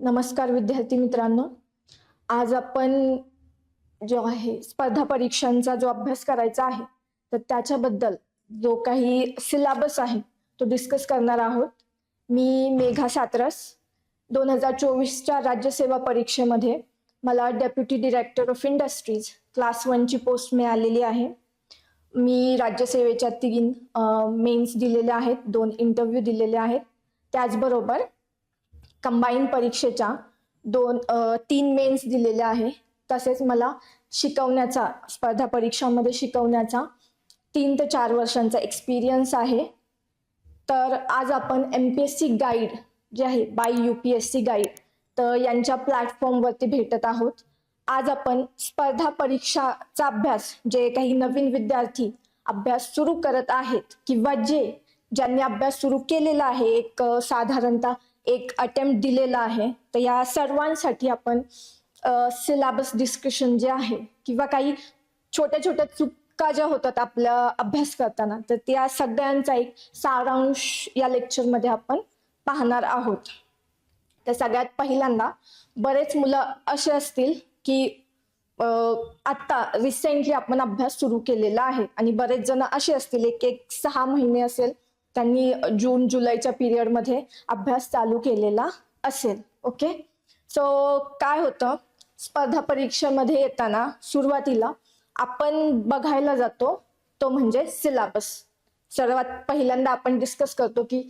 नमस्कार विद्यार्थी मित्रांनो, आज आपण जो आहे स्पर्धा परीक्षांचा जो अभ्यास करायचा आहे तर त्याच्याबद्दल जो काही सिलेबस आहे तो डिस्कस करणार आहोत. मी मेघा सातरस. 2024च्या राज्यसेवा परीक्षेमध्ये मला deputy director of industries class 1 ची पोस्ट मिळालेली आहे. मी राज्यसेवेच्या 3 मेन्स दिलेल्या आहेत, 2 इंटरव्ह्यू दिलेले आहेत. त्याचबरोबर कंबाईन परीक्षेच्या 3 मेन्स दिलेल्या आहे. तसेच मला शिकवण्याचा स्पर्धा परीक्षांमध्ये शिकवण्याचा 3 ते 4 वर्षांचा एक्सपिरियन्स आहे. तर आज आपण MPSC गाईड जे आहे बाय UPSC गाईड तर यांच्या प्लॅटफॉर्मवरती भेटत आहोत. आज आपण स्पर्धा परीक्षाचा अभ्यास जे काही नवीन विद्यार्थी अभ्यास सुरू करत आहेत किंवा ज्यांनी अभ्यास सुरू केलेला आहे, एक साधारणतः एक अटेम्प्ट दिलेला आहे, तर या सर्वांसाठी आपण सिलेबस डिस्कशन जे आहे किंवा काही छोट्या छोट्या चुका ज्या होतात आपल्या अभ्यास करताना तर त्या सगळ्यांचा एक सारांश या लेक्चरमध्ये आपण पाहणार आहोत. तर सगळ्यात पहिल्यांदा बरेच मुलं असे असतील की आता रिसेंटली आपण अभ्यास सुरू केलेला आहे आणि बरेच जण असे असतील एक 6 महिने असेल त्यांनी जून जुलैच्या पिरियड मध्ये अभ्यास चालू केलेला असेल. ओके, सो काय होतं स्पर्धा परीक्षेमध्ये येताना सुरुवातीला आपण बघायला जातो तो म्हणजे सिलेबस. सर्वात पहिल्यांदा आपण डिस्कस करतो की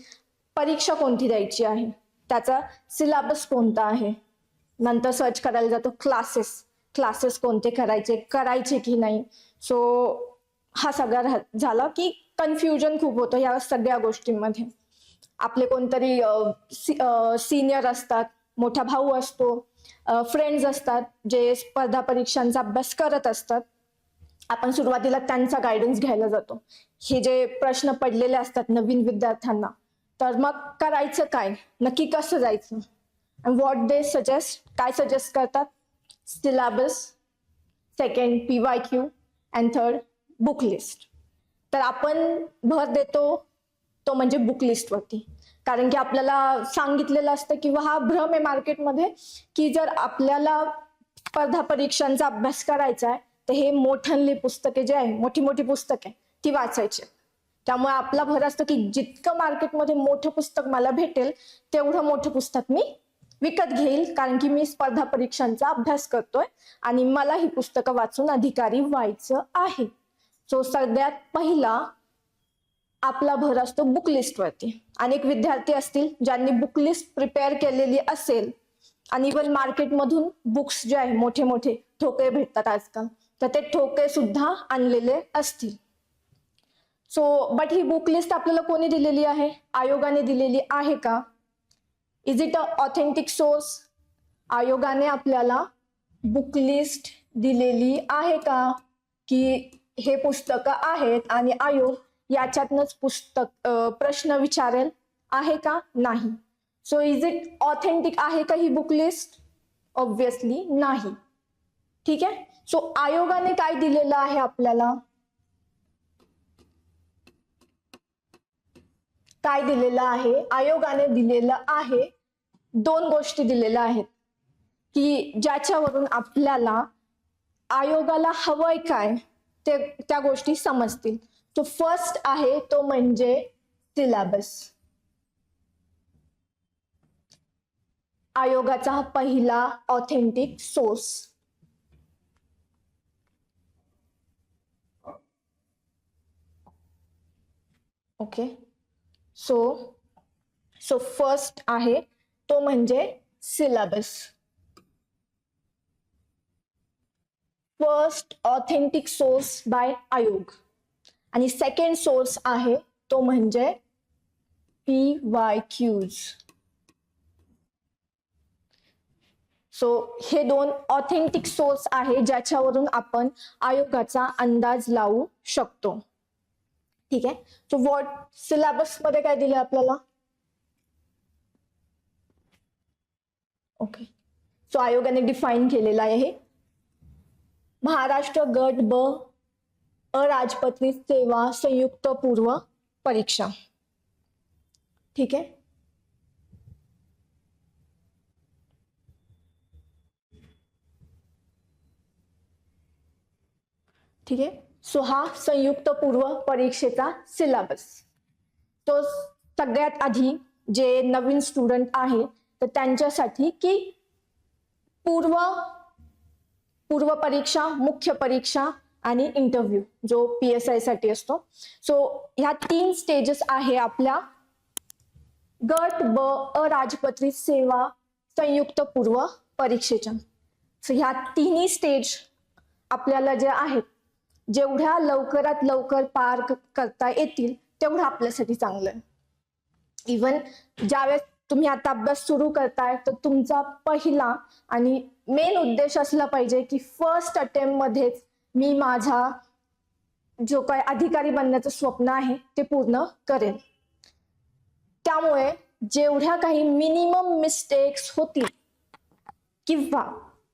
परीक्षा कोणती द्यायची आहे, त्याचा सिलेबस कोणता आहे. नंतर सर्च करायला जातो क्लासेस कोणते करायचे की नाही. सो हा सगळा झाला की कन्फ्युजन खूप होतं या सगळ्या गोष्टींमध्ये. आपले कोणतरी सिनियर असतात, मोठा भाऊ असतो, फ्रेंड्स असतात जे स्पर्धा परीक्षांचा अभ्यास करत असतात. आपण सुरुवातीला त्यांचा गायडन्स घ्यायला जातो. हे जे प्रश्न पडलेले असतात नवीन विद्यार्थ्यांना, तर मग करायचं काय, नक्की कसं जायचं, व्हॉट दे सजेस्ट, काय सजेस्ट करतात. Syllabus, second PYQ and third book list. तर आपण भर देतो तो म्हणजे बुक लिस्ट वरती, कारण की आपल्याला सांगितलेलं असतं किंवा हा भ्रम आहे मार्केटमध्ये की जर आपल्याला स्पर्धा परीक्षांचा अभ्यास करायचा आहे तर हे मोठ्यांली पुस्तके जे आहे, मोठी मोठी पुस्तके ती वाचायची. त्यामुळे आपला भर असतो की जितकं मार्केटमध्ये मोठं पुस्तक मला भेटेल तेवढं मोठं पुस्तक मी विकत घेईल, कारण की मी स्पर्धा परीक्षांचा अभ्यास करतोय आणि मला ही पुस्तकं वाचून अधिकारी व्हायचं आहे. सो सगळ्यात पहिला आपला भर असतो बुक लिस्ट वरती. अनेक विद्यार्थी असतील ज्यांनी बुक लिस्ट प्रिपेअर केलेली असेल आणि इव्हन मार्केटमधून बुक्स जे आहे मोठे मोठे ठोके भेटतात आजकाल, तर ते ठोके सुद्धा आणलेले असतील. So but he book list आपल्याला कोणी दिलेली आहे, आयोगाने दिलेली आहे का. Is it a authentic source. आयोगाने आपल्याला बुक लिस्ट दिलेली आहे का, की हे पुस्तकं आहेत आणि आयोग याच्यातनच प्रश्न विचारेल आहे का, नाही. सो इज इट ऑथेंटिक आहे का ही बुक लिस्ट, ऑब्विसली नाही. ठीक आहे. सो आयोगाने काय दिलेलं आहे आपल्याला, काय दिलेलं आहे, आयोगाने दिलेलं आहे 2 गोष्टी दिलेल्या आहेत की ज्याच्यावरून आपल्याला आयोगाला हवंय काय ते त्या गोष्टी समजतील. तो फर्स्ट आहे तो म्हणजे सिलेबस. आयोगाचा हा पहिला authentic source. Okay, so first आहे तो म्हणजे syllabus. First authentic source by आयोग. आणि सेकंड सोर्स आहे तो म्हणजे PYQs. सो हे 2 ऑथेंटिक सोर्स आहे ज्याच्यावरून आपण आयोगाचा अंदाज लावू शकतो. ठीक आहे. सो व्हॉट सिलेबस मध्ये काय दिलं आपल्याला. ओके, सो आयोगाने डिफाईन केलेला आहे महाराष्ट्र गट ब अराजपत्रित सेवा संयुक्त पूर्व परीक्षा. ठीक आहे. ठीक आहे. सो हा संयुक्त पूर्व परीक्षेचा सिलेबस. तो सगळ्यात आधी जे नवीन स्टुडंट आहे तर त्यांच्यासाठी की पूर्व परीक्षा, मुख्य परीक्षा आणि इंटरव्ह्यू जो PSI साठी असतो. सो ह्या 3 स्टेजेस आहे आपल्या गट ब अराजपत्रित सेवा संयुक्त पूर्व परीक्षेच्या. सो ह्या तिन्ही स्टेज आपल्याला जे आहेत जेवढ्या लवकरात लवकर पार करता येतील तेवढं आपल्यासाठी चांगलं आहे. इवन ज्यावेळेस तुम्ही आता अभ्यास सुरू करताय तर तुमचा पहिला आणि मेन उद्देश असला पाहिजे की फर्स्ट अटेम्प्ट मध्येच मी माझा जो काही अधिकारी बनण्याचं स्वप्न आहे ते पूर्ण करेन. त्यामुळे जेवढ्या काही मिनिमम मिस्टेक्स होतील किंवा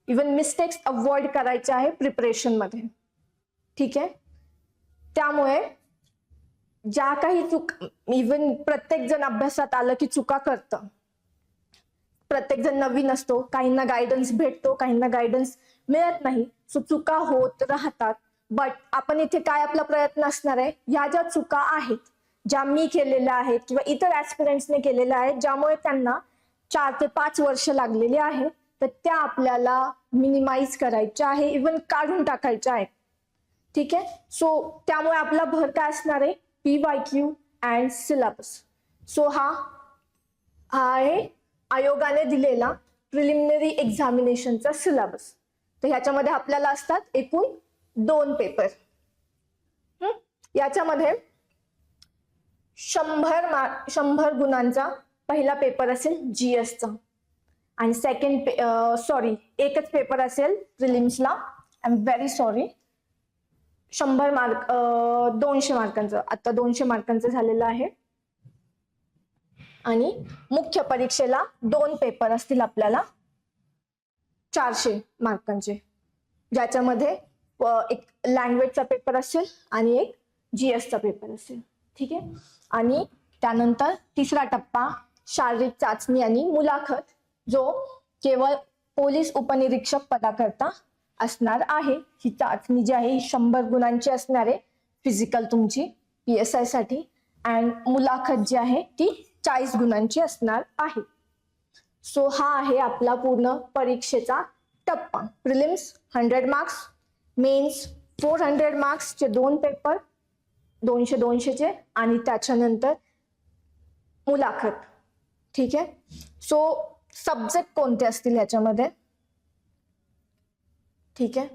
इवन मिस्टेक्स अवॉइड करायचे आहे प्रिपरेशन मध्ये. ठीक आहे. त्यामुळे ज्या काही इवन प्रत्येक जण अभ्यासात आलं की चुका करतं. प्रत्येक जण नवीन असतो, काहींना गायडन्स भेटतो, काहींना गायडन्स मिळत नाही. सो चुका होत राहतात. बट आपण इथे काय आपला प्रयत्न असणार आहे, ह्या ज्या चुका आहेत ज्या मी केलेल्या आहेत किंवा इतर ऍस्पिरंट्सने केलेल्या आहेत ज्यामुळे त्यांना 4 ते 5 वर्ष लागलेली आहेत तर त्या आपल्याला मिनिमाइज करायच्या आहे, इवन काढून टाकायच्या आहेत. ठीक आहे. सो त्यामुळे आपला भर काय असणार आहे, PYQ अँड सिलेबस. सो हा आहे आयोगाने दिलेला प्रिलिमिनरी एक्झामिनेशनचा सिलेबस. तर ह्याच्यामध्ये आपल्याला असतात एकूण 2 पेपर. याच्यामध्ये 100 गुणांचा पहिला पेपर असेल GS चा आणि एकच पेपर असेल प्रिलिम्सला. I am very sorry. 200 मार्कांचं आता 200 मार्कांचं झालेलं आहे. आणि मुख्य परीक्षेला 2 पेपर असतील आपल्याला 400 मार्कांचे, ज्याच्यामध्ये एक लँग्वेजचा पेपर असेल आणि एक GS चा पेपर असेल. ठीक आहे. आणि त्यानंतर तिसरा टप्पा शारीरिक चाचणी आणि मुलाखत जो केवळ पोलीस उपनिरीक्षक पदाकरता असणार आहे. ही चाचणी जी आहे ही 100 गुणांची असणार आहे फिजिकल तुमची PSI साठी. अँड मुलाखत जी आहे ती 40 गुणांची असणार आहे. सो हा आहे आपला पूर्ण परीक्षेचा टप्पा. प्रिलिम्स 100 मार्क्स, मेन्स 400 मार्क्सचे 2 पेपर 200-200चे आणि त्याच्यानंतर मुलाखत. ठीक आहे. सो सब्जेक्ट कोणते असतील याच्यामध्ये. ठीक आहे.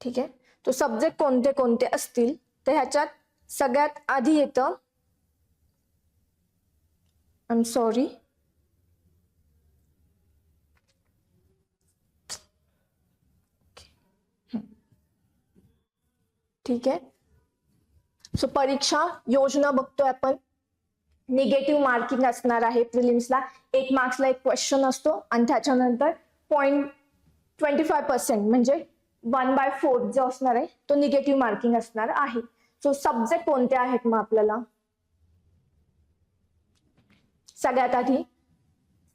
ठीक आहे. तो सब्जेक्ट कोणते कोणते असतील तर ह्याच्यात सगळ्यात आधी येतं, आय एम सॉरी, ठीक आहे. सो परीक्षा योजना बघतोय आपण. निगेटिव्ह मार्किंग असणार आहे प्रिलिम्सला. 1 मार्क्सला एक क्वेश्चन असतो आणि त्याच्यानंतर 0.25% म्हणजे 1/4 जो असणार आहे तो निगेटिव्ह मार्किंग असणार आहे. सो सब्जेक्ट कोणते आहेत मग आपल्याला. सगळ्यात आधी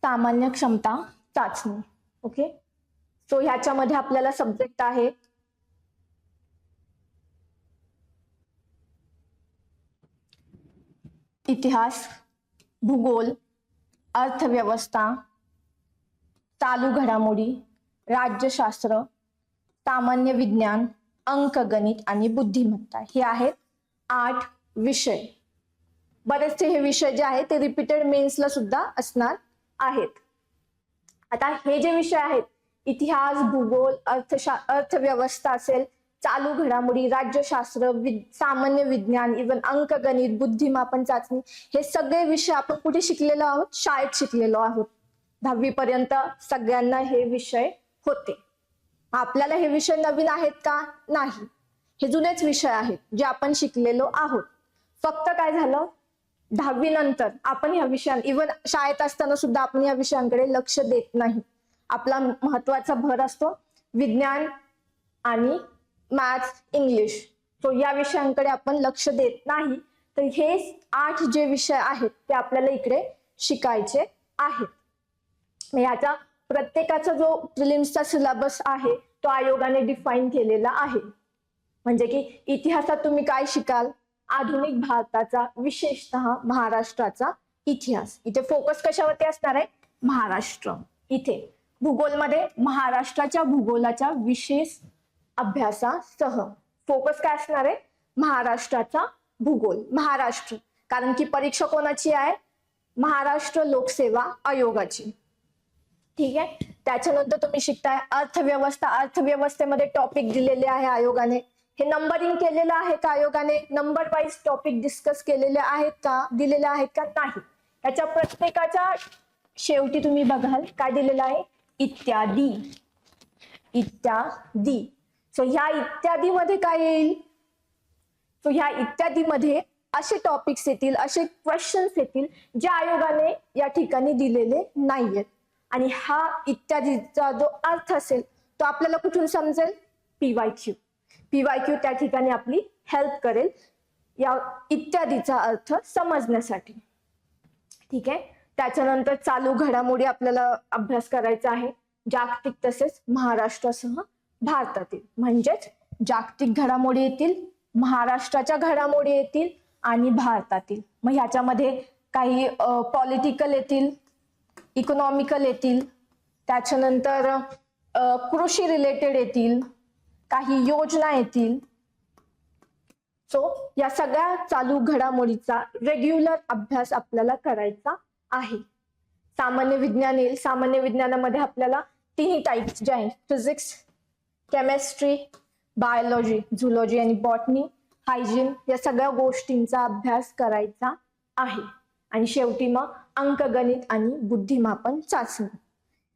सामान्य क्षमता चाचणी. ओके. सो ह्याच्यामध्ये आपल्याला सब्जेक्ट आहे इतिहास, भूगोल, अर्थव्यवस्था, चालू घडामोडी, राज्यशास्त्र, सामान्य विज्ञान, अंकगणित आणि बुद्धिमत्ता. हे आहेत 8 विषय. बरेचसे हे विषय जे आहेत ते रिपीटेड मेन्सला सुद्धा असणार आहेत. आता हे जे विषय आहेत इतिहास, भूगोल, अर्थव्यवस्था असेल, चालू घडामोडी, राज्यशास्त्र, सामान्य विज्ञान, इवन अंकगणित, बुद्धिमापन चाचणी, हे सगळे विषय आपण कुठे शिकलेलो आहोत, शाळेत शिकलेलो आहोत. 10वी पर्यंत सगळ्यांना हे विषय होते. आपल्याला हे विषय नवीन आहेत का, नाही. हे जुनेच विषय आहेत जे आपण शिकलेलो आहोत. फक्त काय झालं 10वी नंतर आपण या विषयां इवन शाळेत असताना सुद्धा आपण या विषयांकडे लक्ष देत नाही. आपला महत्वाचा भर असतो विज्ञान आणि मॅथ्स, इंग्लिश. सो या विषयांकडे आपण लक्ष देत नाही. तर हे 8 जे विषय आहेत ते आपल्याला इकडे शिकायचे आहेत. मग याचा प्रत्येकाचा जो प्रिलिम्सचा सिलेबस आहे तो आयोगाने डिफाईन केलेला आहे. म्हणजे की इतिहासात तुम्ही काय शिकाल, आधुनिक भारताचा विशेषतः महाराष्ट्राचा इतिहास. इथे फोकस कशावरती असणार आहे, महाराष्ट्र. इथे भूगोलमध्ये महाराष्ट्राच्या भूगोलाच्या विशेष अभ्यासासह फोकस काय असणार आहे, महाराष्ट्राचा भूगोल. महाराष्ट्र, कारण की परीक्षा कोणाची आहे, महाराष्ट्र लोकसेवा आयोगाची. ठीक आहे. त्याच्यानंतर तुम्ही शिकताय अर्थव्यवस्था. अर्थव्यवस्थेमध्ये टॉपिक दिलेले आहे आयोगाने. हे नंबरिंग केलेलं आहे का आयोगाने, नंबर वाईज टॉपिक डिस्कस केलेले आहेत का, दिलेले आहेत का, नाही. त्याच्या प्रत्येकाच्या शेवटी तुम्ही बघाल काय दिलेलं आहे, इत्यादी. इत्यादी. सो ह्या इत्यादी मध्ये काय येईल, सो ह्या इत्यादी मध्ये असे टॉपिक्स येतील, असे क्वेश्चन्स येतील जे आयोगाने या ठिकाणी दिलेले नाहीयेत. आणि हा इत्यादीचा जो अर्थ असेल तो आपल्याला कुठून समजेल, PYQ. PYQ त्या ठिकाणी आपली हेल्प करेल या इत्यादीचा अर्थ समजण्यासाठी. ठीक आहे. त्याच्यानंतर चालू घडामोडी आपल्याला अभ्यास करायचा आहे, जागतिक तसेच महाराष्ट्रासह भारतातील. म्हणजेच जागतिक घडामोडी येतील, महाराष्ट्राच्या घडामोडी येतील आणि भारतातील. मग ह्याच्यामध्ये काही पॉलिटिकल येतील, इकॉनॉमिकल येतील, त्याच्यानंतर कृषी रिलेटेड येतील, काही योजना येतील. सो या सगळ्या चालू घडामोडीचा रेग्युलर अभ्यास आपल्याला करायचा आहे. सामान्य विज्ञान येईल. सामान्य विज्ञानामध्ये आपल्याला तिन्ही टाइप्स जे आहेत, फिजिक्स, केमिस्ट्री, बायोलॉजी, झुलॉजी आणि बॉटनी, हायजीन, या सगळ्या गोष्टींचा अभ्यास करायचा आहे. आणि शेवटी मग अंकगणित आणि बुद्धिमापन चाचणी.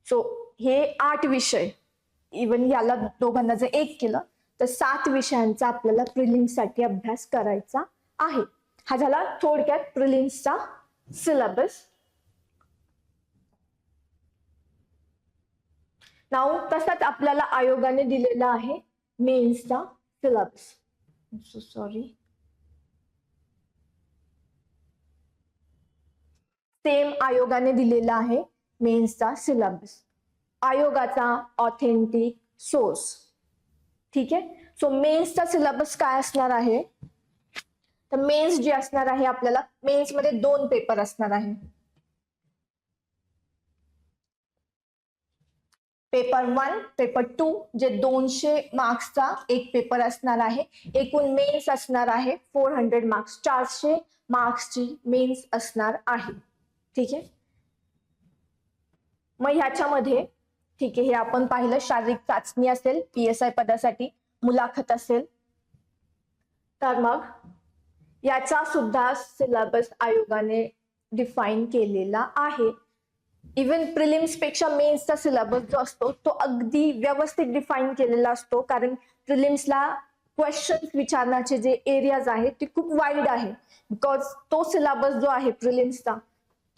सो हे 8 विषय, इवन याला दोघांना जर 1 केलं तर 7 विषयांचा आपल्याला प्रिलिम्ससाठी अभ्यास करायचा आहे. हा झाला थोडक्यात प्रिलिम्सचा सिलेबस. नाव तसाच आपल्याला आयोगाने दिलेला आहे मेन्सचा सिलेबस. सॉरी, सेम आयोगाने दिलेला आहे मेन्सचा सिलेबस. आयोगाचा ऑथेंटिक सोर्स. ठीक आहे. सो मेन्सचा सिलेबस काय असणार आहे, तर मेन्स जे असणार आहे आपल्याला, मेन्स मध्ये 2 पेपर असणार आहे. पेपर 1, पेपर 2 जे 200 मार्क्सचा एक पेपर असणार आहे. एकूण मेन्स असणार आहे 400 मार्क्स, 400 मार्क्सची मेन्स असणार आहे. ठीक आहे. मग ह्याच्यामध्ये ठीक आहे, हे आपण पाहिलं, शारीरिक चाचणी असेल, PSI पदासाठी मुलाखत असेल. तर मग याचा सुद्धा सिलेबस आयोगाने डिफाईन केलेला आहे. इवन प्रिलिम्स पेक्षा मेन्सचा सिलेबस जो असतो तो अगदी व्यवस्थित डिफाईन केलेला असतो, कारण प्रिलिम्सला क्वेश्चन्स विचारण्याचे जे एरियाज आहेत ते खूप वाईड आहे. बिकॉज तो सिलेबस जो आहे प्रिलिम्सचा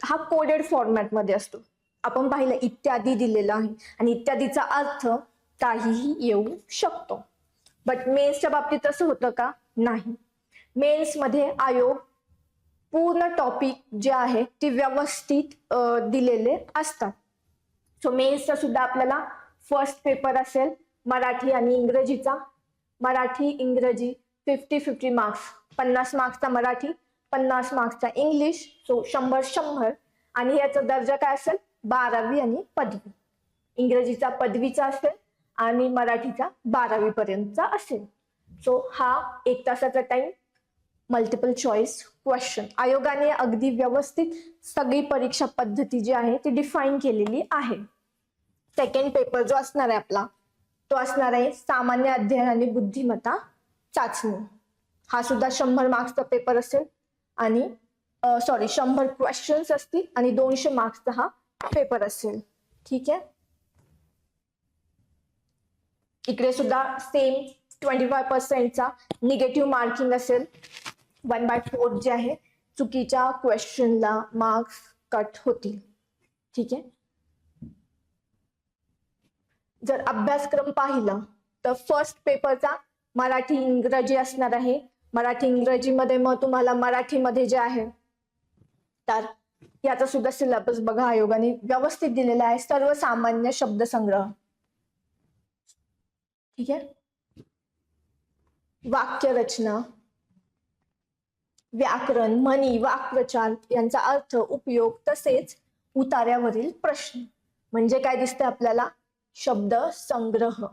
हा कोडेड फॉर्मॅट मध्ये असतो. आपण पाहिलं इत्यादी दिलेला आहे आणि इत्यादीचा अर्थ काहीही येऊ शकतो. बट मेन्सच्या बाबतीत असं होतं का, नाही. मेन्स मध्ये आयोग पूर्ण टॉपिक जे आहे ते व्यवस्थित दिलेले असतात. सो मेन्सचा सुद्धा आपल्याला फर्स्ट पेपर असेल मराठी आणि इंग्रजीचा. मराठी इंग्रजी 50-50 मार्क्स, 50 मार्क्सचा मराठी, 50 मार्क्सचा इंग्लिश. सो 100-100. आणि याचा दर्जा काय असेल, 12वी आणि पदवी. इंग्रजीचा पदवीचा असेल आणि मराठीचा 12वी पर्यंतचा असेल. सो हा 1 तासाचा टाइम, मल्टिपल चॉईस क्वेश्चन. आयोगाने अगदी व्यवस्थित सगळी परीक्षा पद्धती जी आहे ती डिफाईन केलेली आहे. सेकंड पेपर जो असणार आहे आपला तो असणार आहे सामान्य अध्ययन आणि बुद्धिमत्ता चाचणी. हा सुद्धा 100 मार्क्सचा पेपर असेल आणि 100 क्वेश्चन्स असतील आणि 200 मार्क्सचा हा पेपर असेल. ठीक आहे. इकडे सुद्धा सेम 25%चा निगेटिव्ह मार्किंग असेल. 1/4 जे आहे चुकीच्या क्वेश्चनला मार्क्स कट होतील. ठीक आहे. जर अभ्यासक्रम पाहिला तर फर्स्ट पेपरचा मराठी इंग्रजी असणार आहे. मराठी इंग्रजीमध्ये मग तुम्हाला मराठीमध्ये जे आहे तर याचा सुद्धा सिलेबस बघा आयोगाने व्यवस्थित दिलेला आहे. सर्वसामान्य शब्दसंग्रह, ठीक आहे. वाक्यरचना, व्याकरण, म्हणी, वाक्प्रचार यांचा अर्थ, उपयोग तसेच उतार्यावरील प्रश्न. म्हणजे काय दिसतंय आपल्याला? शब्द संग्रह,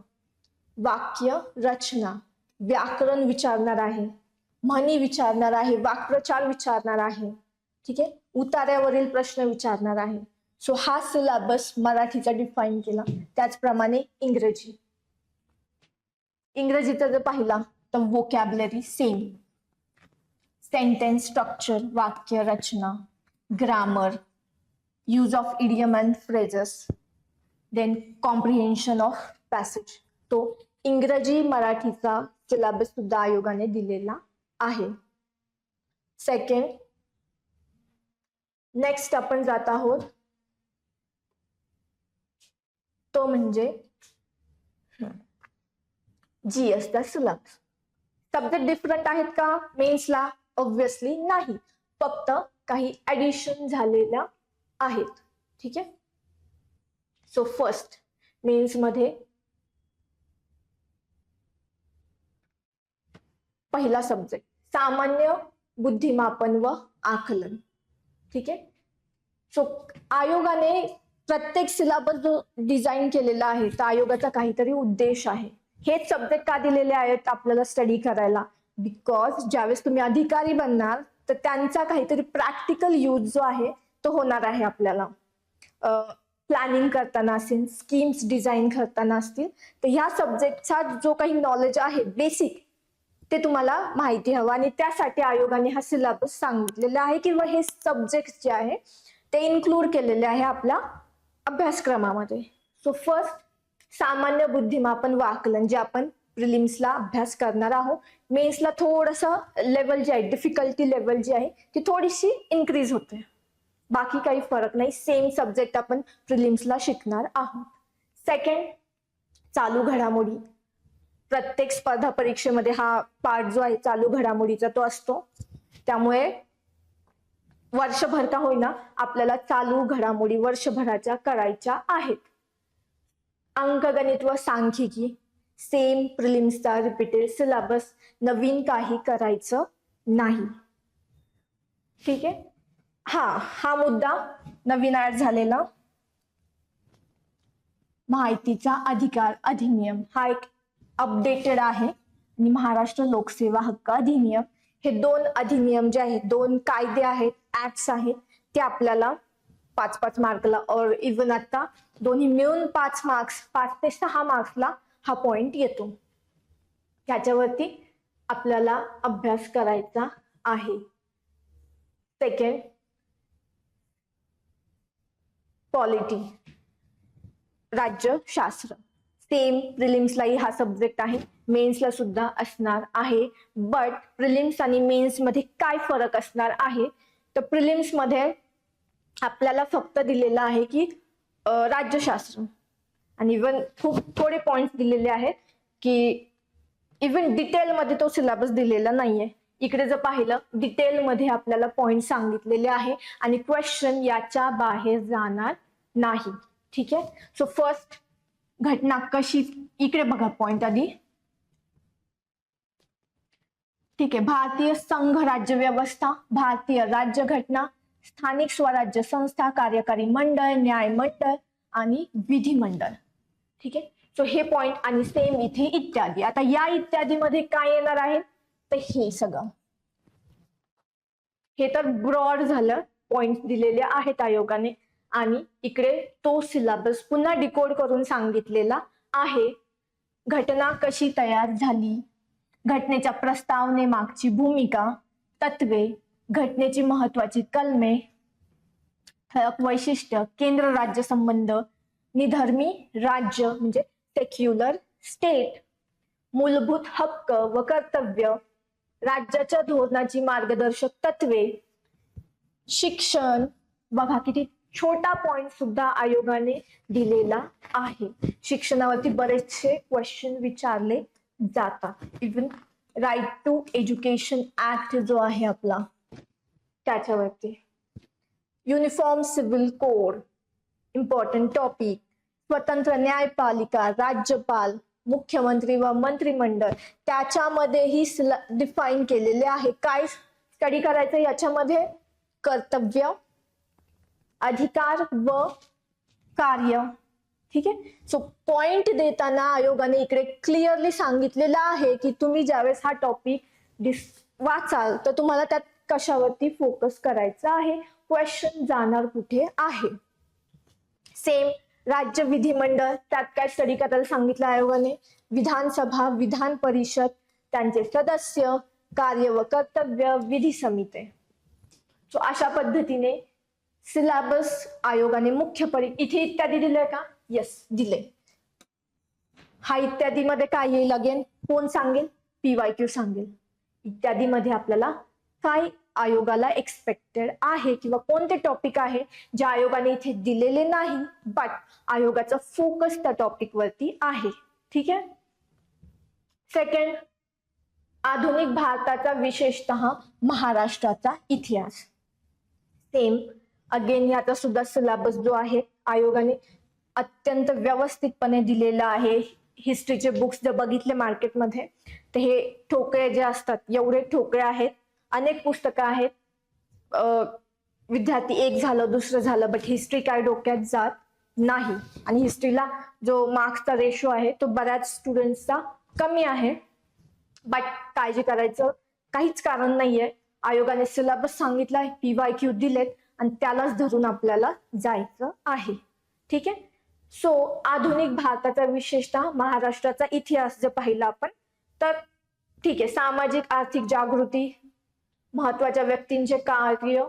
वाक्य रचना, व्याकरण विचारणार आहे, म्हणी विचारणार आहे, वाक्प्रचार विचारणार आहे, ठीक आहे. उतार्यावरील प्रश्न विचारणार आहे. सो हा सिलेबस मराठीचा डिफाईन केला. त्याचप्रमाणे इंग्रजीचा जर पाहिला तर वोकॅब्युलरी सेम, सेंटेन्स स्ट्रक्चर, वाक्य रचना, grammar, use of idiom and phrases, then comprehension of passage. तो इंग्रजी मराठीचा सिलेबस सुद्धा आयोगाने दिलेला आहे. सेकंड, नेक्स्ट आपण जात आहोत तो म्हणजे GS चा सिलेबस. सब्जेक्ट डिफरंट आहेत का मेन्सला? ऑब्विसली नाही, फक्त काही ऍडिशन झालेल्या आहेत, ठीक आहे. सो फर्स्ट मेन्स मध्ये पहिला सब्जेक्ट सामान्य बुद्धिमापन व आकलन, ठीक आहे. सो आयोगाने प्रत्येक सिलेबस जो डिझाईन केलेला आहे तर आयोगाचा काहीतरी उद्देश आहे. हेच सब्जेक्ट का दिलेले आहेत आपल्याला स्टडी करायला? बिकॉज ज्यावेळेस तुम्ही अधिकारी बनणार तर त्यांचा काहीतरी प्रॅक्टिकल यूज जो आहे तो होणार आहे आपल्याला. प्लॅनिंग करताना असेल, स्कीम्स डिझाईन करताना असतील, तर ह्या सब्जेक्टचा जो काही नॉलेज आहे बेसिक ते तुम्हाला माहिती हवं आणि त्यासाठी आयोगाने हा सिलेबस सांगितलेला आहे किंवा हे सब्जेक्ट जे आहे ते इन्क्लूड केलेले आहे आपल्या अभ्यासक्रमामध्ये. सो फर्स्ट सामान्य बुद्धिमापन व आकलन, जे आपण प्रिलिम्सला अभ्यास करणार आहोत. मेन्सला थोडंसं लेवल जे आहे, डिफिकल्टी लेवल जी आहे ती थोडीशी इन्क्रीज होते, बाकी काही फरक नाही, सेम सब्जेक्ट आपण प्रिलिम्सला शिकणार आहोत. सेकंड, चालू घडामोडी. प्रत्येक स्पर्धा परीक्षेमध्ये हा पार्ट जो आहे चालू घडामोडीचा तो असतो. त्यामुळे वर्षभर का होईना आपल्याला चालू घडामोडी वर्षभराच्या करायच्या आहेत. अंकगणित व सांख्यिकी सेम प्रिलिम्सचा रिपीटेड सिलेबस, नवीन काही करायचं नाही, ठीक आहे. हा मुद्दा नवीन ऍड झालेला माहितीचा अधिकार अधिनियम, हा एक अपडेटेड आहे. आणि महाराष्ट्र लोकसेवा हक्क अधिनियम, हे दोन अधिनियम जे आहेत, दोन कायदे आहेत, ऍक्ट्स आहेत, ते आपल्याला 5-5 मार्कला और इव्हन आता दोन्ही मिळून 5 मार्क्स, 5 ते 6 मार्क्सला हा पॉइंट येतो. त्याच्यावरती आपल्याला अभ्यास करायचा आहे. सेकंड, पॉलिटी, राज्यशास्त्र. सेम प्रिलिम्सलाही हा सब्जेक्ट आहे, मेन्सला सुद्धा असणार आहे. बट प्रिलिम्स आणि मेन्स मध्ये काय फरक असणार आहे? तर प्रिलिम्स मध्ये आपल्याला फक्त दिलेलं आहे की राज्यशास्त्र, आणि इव्हन खूप थोडे पॉइंट्स दिलेले आहेत की इव्हन डिटेल मध्ये तो सिलेबस दिलेला नाहीये. इकडे जर पाहिलं डिटेल मध्ये आपल्याला पॉइंट सांगितलेले आहे आणि क्वेश्चन याच्या बाहेर जाणार नाही, ठीक आहे. सो फर्स्ट, घटना कशी, इकडे बघा पॉइंट आधी, ठीक आहे. भारतीय संघ राज्य व्यवस्था, भारतीय राज्य घटना, स्थानिक स्वराज्य संस्था, कार्यकारी मंडळ, न्याय मंडळ आणि विधिमंडळ, ठीक आहे. सो हे पॉइंट आणि सेम इथे इत्यादी. आता या इत्यादी मध्ये काय येणार आहे तर हे सगळं, हे तर ब्रॉड झालं, पॉइंट दिलेले आहेत आयोगाने आणि इकडे तो सिलेबस पुन्हा डिकोड करून सांगितलेला आहे. घटना कशी तयार झाली, घटनेच्या प्रस्तावने मागची भूमिका, तत्वे, घटनेची महत्वाची कलमे, ठळक वैशिष्ट्य, केंद्र राज्य संबंध, निधर्मी राज्य म्हणजे सेक्युलर स्टेट, मूलभूत हक्क व कर्तव्य, राज्याच्या धोरणाची मार्गदर्शक तत्वे, शिक्षण. बघा किती छोटा पॉइंट सुद्धा आयोगाने दिलेला आहे. शिक्षणावरती बरेचसे क्वेश्चन विचारले जातात. Even right to education act जो आहे आपला त्याच्यावरती. Uniform civil code, important topic, स्वतंत्र न्यायपालिका, राज्यपाल, मुख्यमंत्री व मंत्रिमंडळ, त्याच्यामध्येही डिफाईन केलेले आहे. काय स्टडी करायचं याच्यामध्ये? कर्तव्य, अधिकार व कार्य. ठीक आहे. सो पॉइंट देताना आयोगाने इकडे क्लिअरली सांगितलेलं आहे की तुम्ही ज्यावेळेस हा टॉपिक वाचाल तर तुम्हाला त्यात कशावरती फोकस करायचा आहे, क्वेश्चन जाणार कुठे आहे. सेम राज्य विधिमंडळ, त्यात काय स्टडी करायला सांगितलं आयोगाने? विधानसभा, विधान परिषद, त्यांचे सदस्य, कार्य व कर्तव्य, विधी समिती. सो अशा पद्धतीने सिलेबस आयोगाने मुख्य इथे इत्यादी दिले का? येस, दिले. हा इत्यादी मध्ये काय येईल अगेन? कोण सांगेल? PYQ सांगेल. इत्यादी मध्ये आपल्याला काय आयोगाला एक्सपेक्टेड आहे किंवा कोणते टॉपिक आहे जे आयोगाने इथे दिलेले नाही बट आयोगाचा फोकस त्या टॉपिक वरती आहे. ठीक आहे. सेकंड, आधुनिक भारताचा विशेषतः महाराष्ट्राचा इतिहास. सेम अगेन याचा सुद्धा सिलेबस जो आहे आयोगाने अत्यंत व्यवस्थितपणे दिलेला आहे. हिस्ट्रीचे बुक्स जर बघितले मार्केटमध्ये तर हे ठोकळे जे असतात एवढे ठोकळे आहेत. अनेक पुस्तकं आहेत. विद्यार्थी एक झालं दुसरं झालं बट हिस्ट्री काय डोक्यात जात नाही आणि हिस्ट्रीला जो मार्क्सचा रेशो आहे तो बऱ्याच स्टुडंट्सचा कमी आहे. बट काळजी करायचं काहीच कारण नाहीये. आयोगाने सिलेबस सांगितलाय, PYQ दिलेत आणि त्यालाच धरून आपल्याला जायचं आहे. ठीक आहे. सो आधुनिक भारताचा विशेषतः महाराष्ट्राचा इतिहास जर पाहिला आपण तर ठीक आहे, सामाजिक आर्थिक जागृती, महत्वाच्या व्यक्तींचे कार्य,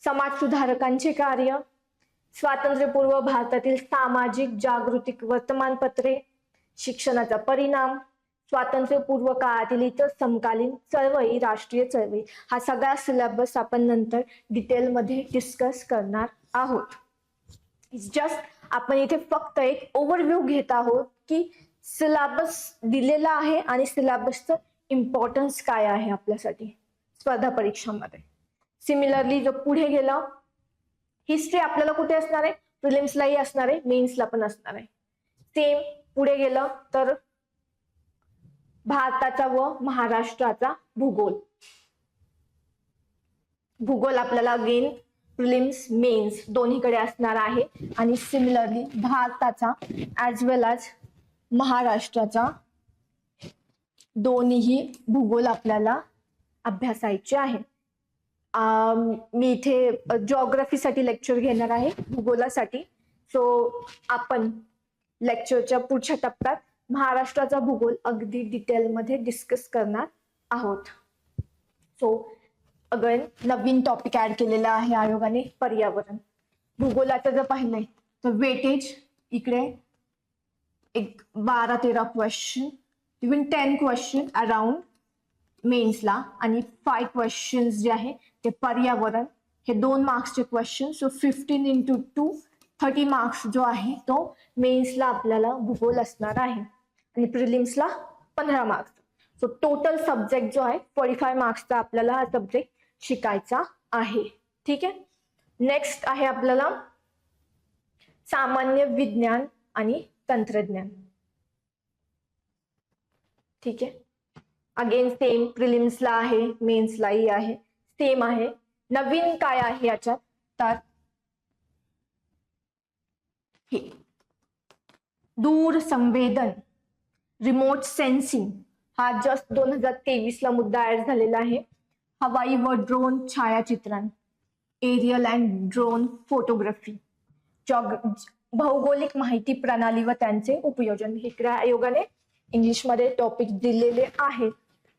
समाज सुधारकांचे कार्य, स्वातंत्र्यपूर्व भारतातील सामाजिक जागृतिक वर्तमानपत्रे, शिक्षणाचा परिणाम, स्वातंत्र्यपूर्व काळातील इतर समकालीन चळवळी, राष्ट्रीय चळवळी, हा सगळा सिलेबस आपण नंतर डिटेलमध्ये डिस्कस करणार आहोत. जस्ट आपण इथे फक्त एक ओव्हरव्ह्यू घेत आहोत की सिलेबस दिलेला आहे आणि सिलेबसचं इम्पॉर्टन्स काय आहे आपल्यासाठी स्पर्धा परीक्षांमध्ये. सिमिलरली जो पुढे गेला, हिस्ट्री आपल्याला कुठे असणार आहे? प्रिलिम्सलाही असणार आहे, मेन्सला पण असणार आहे. सेम पुढे गेलं तर भारताचा व महाराष्ट्राचा भूगोल. भूगोल आपल्याला अगेन प्रिलिम्स मेन्स दोन्हीकडे असणार आहे आणि सिमिलरली भारताचा ऍज वेल एज महाराष्ट्राचा दोन्ही भूगोल आपल्याला अभ्यासायचे आहे. मी इथे जिओग्राफीसाठी लेक्चर घेणार आहे, भूगोलासाठी. सो आपण लेक्चरच्या पुढच्या टप्प्यात महाराष्ट्राचा भूगोल अगदी डिटेलमध्ये डिस्कस करणार आहोत. सो अगेन नवीन टॉपिक ऍड केलेला आहे आयोगाने, पर्यावरण. भूगोलाचं जर पाहिलंय तर वेटेज इकडे एक 12-13 क्वेश्चन, इव्हन 10 क्वेश्चन अराउंड मेन्सला आणि 5 क्वेश्चन्स जे आहे ते पर्यावरण, हे 2 मार्क्सचे क्वेश्चन. सो 15 into 2 30 मार्क्स जो आहे तो मेन्सला आपल्याला भूगोल असणार आहे आणि प्रिलिम्सला 15 मार्क्स. सो टोटल सब्जेक्ट जो आहे 45 मार्क्सचा आपल्याला हा सब्जेक्ट शिकायचा आहे. ठीक आहे. नेक्स्ट आहे आपल्याला सामान्य विज्ञान आणि तंत्रज्ञान. ठीक आहे. अगेन सेम प्रिलिम्सला आहे, मेन्सलाही आहे, सेम आहे. नवीन काय आहे याच्यात तर हे दूर संवेदन, रिमोट सेन्सिंग हा जस्ट 2023 ला मुद्दा ऍड झालेला आहे. हवाई व ड्रोन छायाचित्रण, एरियल अँड ड्रोन फोटोग्राफी, भौगोलिक माहिती प्रणाली व त्यांचे उपयोजन. इकडे आयोगाने इंग्लिशमध्ये टॉपिक दिलेले आहेत,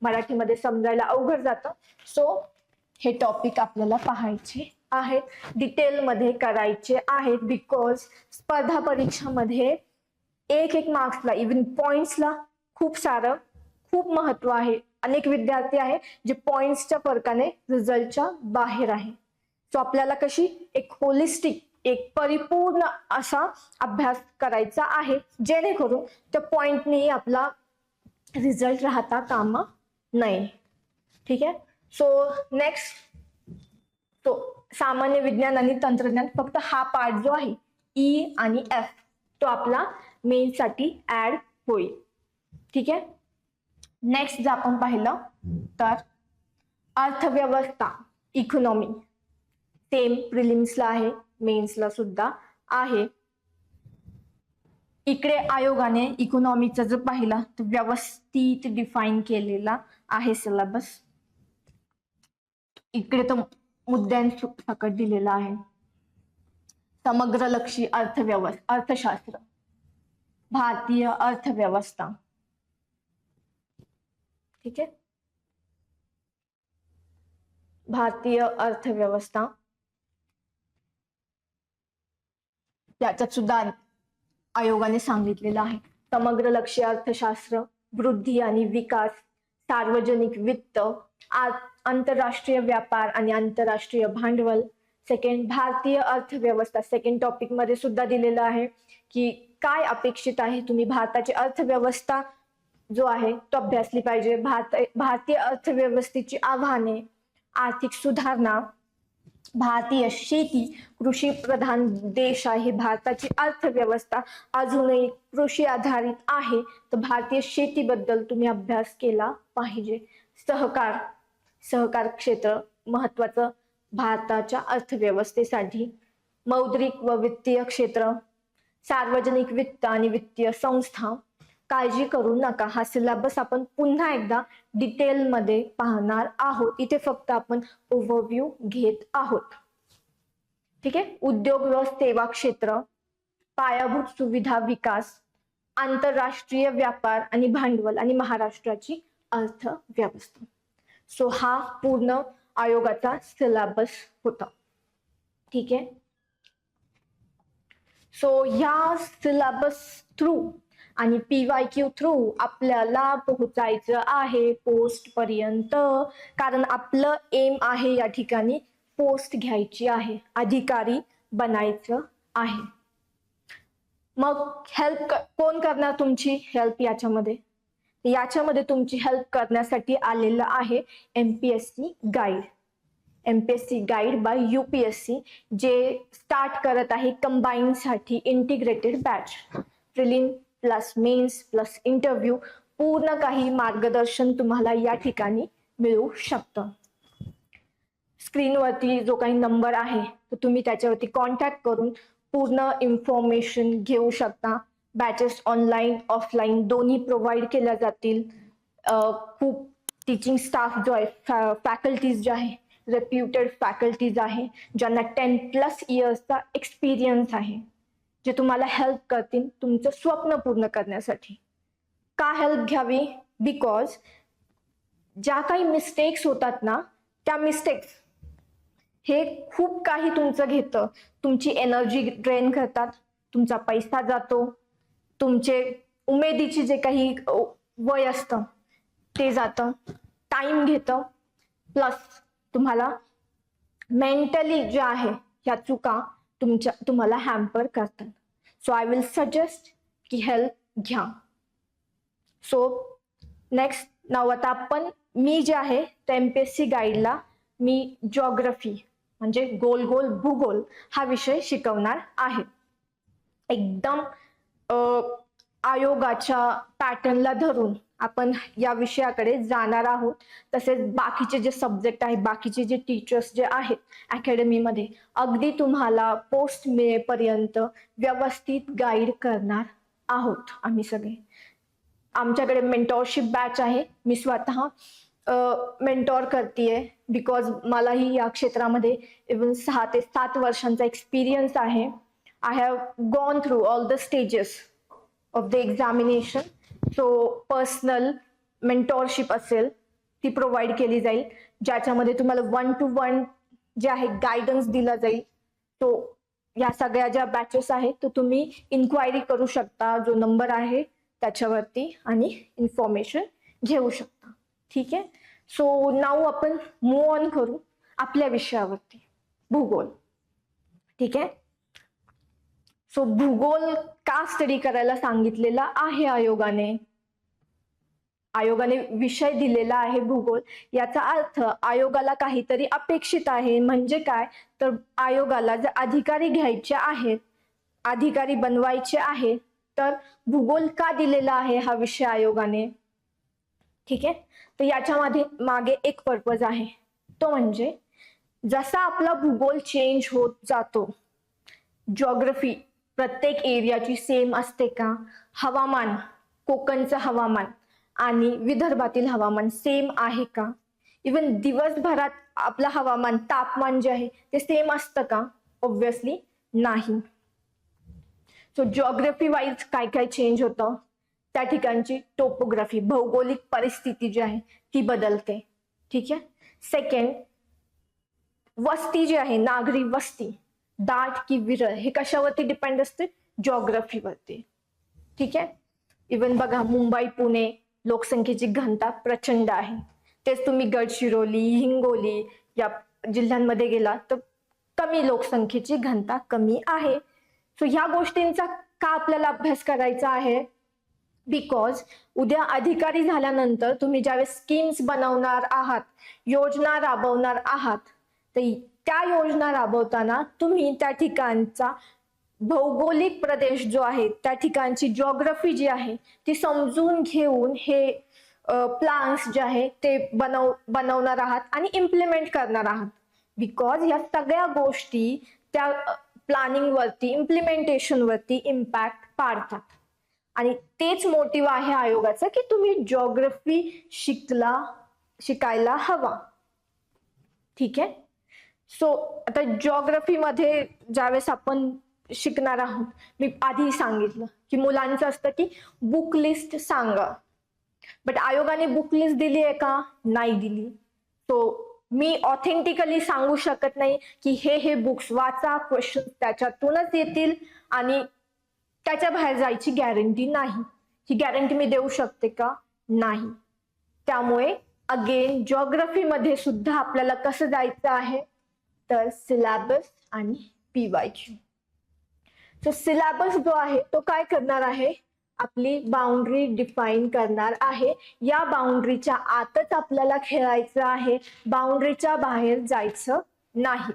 मराठीमध्ये समजायला अवघड जातं. सो हे टॉपिक आपल्याला पाहायचे आहेत, डिटेलमध्ये करायचे आहेत. बिकॉज स्पर्धा परीक्षामध्ये एक मार्क्सला इव्हन पॉइंट्सला खूप महत्व आहे. अनेक विद्यार्थी आहे जे पॉइंट्सच्या फरकाने रिझल्टच्या बाहेर आहे. सो आपल्याला कशी एक होलिस्टिक, एक परिपूर्ण असा अभ्यास करायचा आहे जेणेकरून त्या पॉइंटनी आपला रिझल्ट राहता कामा नये. ठीक आहे. सो नेक्स्ट, तो सामान्य विज्ञान आणि तंत्रज्ञान, फक्त हा पार्ट जो आहे ई आणि एफ तो आपला मेन साठी ऍड होईल. ठीक आहे. नेक्स्ट जर आपण पाहिलं तर अर्थव्यवस्था, इकॉनॉमी, सेम प्रिलिम्सला आहे, मेन्सला सुद्धा आहे. इकडे आयोगाने इकॉनॉमीचा जर पाहिला तर व्यवस्थित डिफाईन केलेला आहे सिलेबस. इकडे तो मुद्द्यांसकट दिलेला आहे. समग्रलक्षी अर्थव्यवस्था, अर्थशास्त्र, भारतीय अर्थव्यवस्था. ठीक आहे. भारतीय अर्थव्यवस्था याच्यात सुद्धा आयोगाने सांगितलेलं आहे. समग्रलक्षी अर्थशास्त्र, वृद्धी आणि विकास, सार्वजनिक वित्त, आंतरराष्ट्रीय व्यापार आणि आंतरराष्ट्रीय भांडवल. सेकंड भारतीय अर्थव्यवस्था, सेकंड टॉपिक मध्ये सुद्धा दिलेलं आहे की काय अपेक्षित आहे, तुम्ही भारताची अर्थव्यवस्था जो आहे तो अभ्यासली पाहिजे. भारतीय अर्थव्यवस्थेची आव्हाने, आर्थिक सुधारणा, भारतीय शेती, कृषी प्रधान देश आहे भारताची अर्थव्यवस्था, अजूनही कृषी आधारित आहे, तर भारतीय शेतीबद्दल तुम्ही अभ्यास केला पाहिजे. सहकार क्षेत्र महत्वाचं भारताच्या अर्थव्यवस्थेसाठी. मौद्रिक व वित्तीय क्षेत्र, सार्वजनिक वित्त आणि वित्तीय संस्था. काळजी करू नका, हा सिलेबस आपण पुन्हा एकदा डिटेल मध्ये पाहणार आहोत. इथे फक्त आपण ओव्हरव्ह्यू घेत आहोत. ठीक आहे. उद्योग व सेवा क्षेत्र, पायाभूत सुविधा विकास, आंतरराष्ट्रीय व्यापार आणि भांडवल आणि महाराष्ट्राची अर्थव्यवस्था. सो हा पूर्ण आयोगाचा सिलेबस होता. ठीक आहे. सो ह्या सिलेबस थ्रू आणि PYQ थ्रू आपल्याला पोहोचायचं आहे पोस्ट पर्यंत, कारण आपलं एम आहे या ठिकाणी पोस्ट घ्यायची आहे, अधिकारी बनायचं आहे. मग हेल्प कोण करणार तुमची हेल्प याच्यामध्ये? याच्यामध्ये तुमची हेल्प करण्यासाठी आलेलं आहे MPSC guide, MPSC guide by UPSC, जे स्टार्ट करत आहे कंबाईन साठी integrated batch. Prelim plus mains plus interview, पूर्ण काही मार्गदर्शन तुम्हाला या ठिकाणी मिळू शकतं. स्क्रीनवरती जो काही नंबर आहे तो तुम्ही त्याच्यावरती कॉन्टॅक्ट करून पूर्ण इन्फॉर्मेशन घेऊ शकता. बॅचेस ऑनलाईन ऑफलाईन दोन्ही प्रोव्हाइड केल्या जातील. खूप टीचिंग स्टाफ जो आहे, फॅकल्टीज जे आहे, रेप्युटेड फॅकल्टीज आहे, ज्यांना 10+ इयर्सचा एक्सपिरियन्स आहे, जे तुम्हाला हेल्प करतील तुमचं स्वप्न पूर्ण करण्यासाठी. का हेल्प घ्यावी? बिकॉज ज्या काही मिस्टेक्स होतात ना, त्या मिस्टेक्स हे खूप काही तुमचं घेतं. तुमची एनर्जी ड्रेन करतात, तुमचा पैसा जातो, तुमचे उमेदीची जे काही वय असतं ते जातं, टाइम घेतं, प्लस तुम्हाला मेंटली जे आहे ह्या चुका तुम्हाला हॅम्पर करतात. सो आय विल सजेस्ट की हेल्प घ्या. सो नेक्स्ट नाव आता आपण मी जे आहे त्या MPSC गाईडला मी जॉग्रफी म्हणजे गोल गोल भूगोल हा विषय शिकवणार आहे. एकदम आयोगाच्या पॅटर्नला धरून आपण या विषयाकडे जाणार आहोत. तसेच बाकीचे जे सब्जेक्ट आहेत, बाकीचे जे टीचर्स जे आहेत अकॅडमीमध्ये, अगदी तुम्हाला पोस्ट मिळेपर्यंत व्यवस्थित गाईड करणार आहोत आम्ही सगळे. आमच्याकडे मेंटॉरशिप बॅच आहे. मी स्वतः मेंटॉर करतेय बिकॉज मलाही या क्षेत्रामध्ये इव्हन 6 ते 7 वर्षांचा एक्सपिरियन्स आहे. I have gone through all the stages of the examination. So personal mentorship असेल ती प्रोव्हाइड केली जाईल, ज्याच्यामध्ये तुम्हाला 1 to 1 जे आहे गायडन्स दिला जाईल. तो या सगळ्या ज्या बॅचेस आहेत तो तुम्ही इन्क्वायरी करू शकता, जो नंबर आहे त्याच्यावरती, आणि इन्फॉर्मेशन घेऊ शकता. ठीक आहे. सो नाऊ आपण मूव ऑन करू आपल्या विषयावरती, भूगोल. ठीक आहे. सो भूगोल का स्टडी करायला सांगितलेला आहे आयोगाने? आयोगाने विषय दिलेला आहे भूगोल, याचा अर्थ आयोगाला काहीतरी अपेक्षित आहे. म्हणजे काय, तर आयोगाला जर अधिकारी घ्यायचे आहेत, अधिकारी बनवायचे आहे, तर भूगोल का दिलेला आहे हा विषय आयोगाने. ठीक आहे, तर याच्यामध्ये मागे एक पर्पज आहे, तो म्हणजे जसा आपला भूगोल चेंज होत जातो, जिओग्राफी प्रत्येक एरियाची सेम असते का, हवामान कोकणचं हवामान आणि विदर्भातील हवामान सेम आहे का, इवन दिवसभरात आपलं हवामान तापमान जे आहे ते सेम असतं का, ऑब्व्हियसली नाही. सो जिओग्राफी वाईज काय काय चेंज होतं, त्या ठिकाणची टोपोग्राफी भौगोलिक परिस्थिती जी आहे ती बदलते. ठीक आहे. सेकंड, वस्ती जी आहे, नागरी वस्ती दाट की विरळ, हे कशावरती डिपेंड असते, जिओग्राफीवरती. ठीक आहे. इवन बघा मुंबई पुणे लोकसंख्येची घनता प्रचंड आहे, तेच तुम्ही गडचिरोली हिंगोली या जिल्ह्यांमध्ये गेला तर कमी लोकसंख्येची घनता कमी आहे. सो ह्या गोष्टींचा का आपल्याला अभ्यास करायचा आहे, बिकॉज उद्या अधिकारी झाल्यानंतर तुम्ही ज्यावेळेस स्कीम्स बनवणार आहात, योजना राबवणार आहात, तर त्या योजना राबवताना तुम्ही त्या ठिकाणचा भौगोलिक प्रदेश जो आहे, त्या ठिकाणची जिओग्राफी जी आहे ती समजून घेऊन हे प्लान्स जे आहे ते बनवणार आहात आणि इम्प्लिमेंट करणार आहात. बिकॉज या सगळ्या गोष्टी त्या प्लॅनिंग वरती, इम्प्लिमेंटेशन वरती इम्पॅक्ट पाडतात. आणि तेच मोटिव्ह आहे आयोगाचं की तुम्ही जिओग्राफी शिकायला हवा. ठीक आहे. सो आता जिओग्राफी मध्ये ज्यावेळेस आपण शिकणार आहोत, मी आधी सांगितलं की मुलांचं असतं की बुक लिस्ट सांगा, बट आयोगाने बुक लिस्ट दिली आहे का, नाही दिली. सो मी ऑथेंटिकली सांगू शकत नाही की हे बुक्स वाचा, क्वेश्चन त्याच्यातूनच येतील आणि त्याच्या बाहेर जायची गॅरंटी नाही. ही गॅरंटी मी देऊ शकते का, नाही. त्यामुळे अगेन जिओग्राफी मध्ये सुद्धा आपल्याला कसं जायचं आहे, तर सिलेबस आणि PYQ. सो सिलेबस जो आहे तो काय करणार आहे, आपली बाउंड्री डिफाइन करणार आहे. या बाउंड्रीच्या आतच आपल्याला खेळायचं आहे, बाउंड्रीच्या बाहेर जायचं नाही.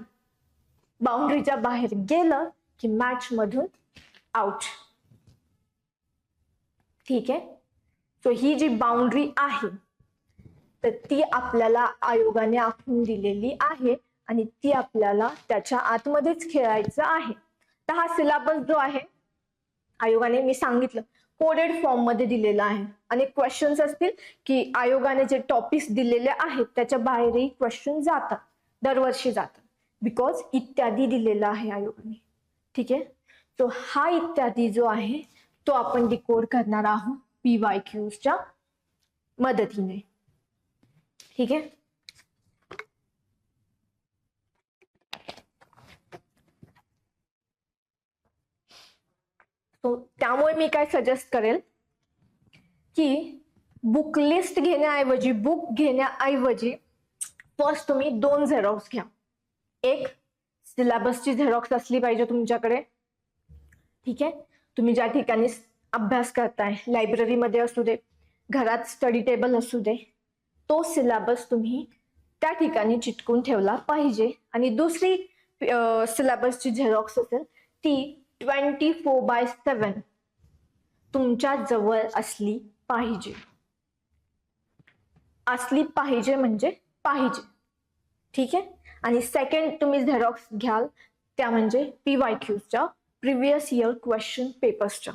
बाउंड्रीच्या बाहेर गेलं की मॅच मधून आउट. ठीक आहे. सो ही जी बाउंड्री आहे तर ती आपल्याला आयोगाने आखून दिलेली आहे आणि ती आपल्याला त्याच्या आतमध्येच खेळायचं आहे. तर हा सिलेबस जो आहे आयोगाने, मी सांगितलं, कोडेड फॉर्म मध्ये दिलेला आहे. आणि क्वेश्चन्स असतील की आयोगाने जे टॉपिक्स दिलेले आहेत त्याच्या बाहेरही क्वेश्चन जातात, दरवर्षी जातात, बिकॉज इत्यादी दिलेला आहे आयोगाने. ठीक आहे. तो हा इत्यादी जो आहे तो आपण डिकोड करणार आहोत PYQच्या मदतीने. ठीक आहे. तो त्यामुळे मी काय सजेस्ट करेल की बुक लिस्ट घेण्याऐवजी, बुक घेण्याऐवजी फर्स्ट तुम्ही 2 झेरॉक्स घ्या. एक सिलेबसची झेरॉक्स असली पाहिजे तुमच्याकडे. ठीक आहे. तुम्ही ज्या ठिकाणी अभ्यास करताय, लायब्ररीमध्ये असू दे, घरात स्टडी टेबल असू दे, तो सिलेबस तुम्ही त्या ठिकाणी चिटकून ठेवला पाहिजे. आणि दुसरी सिलेबसची झेरॉक्स असेल ती 24/7 तुमच्या जवळ असली पाहिजे. असली पाहिजे म्हणजे पाहिजे. ठीक आहे. आणि सेकंड तुम्ही झेरॉक्स घ्याल त्या म्हणजे PYQच्या, प्रिव्हियस इयर क्वेश्चन पेपर्सच्या.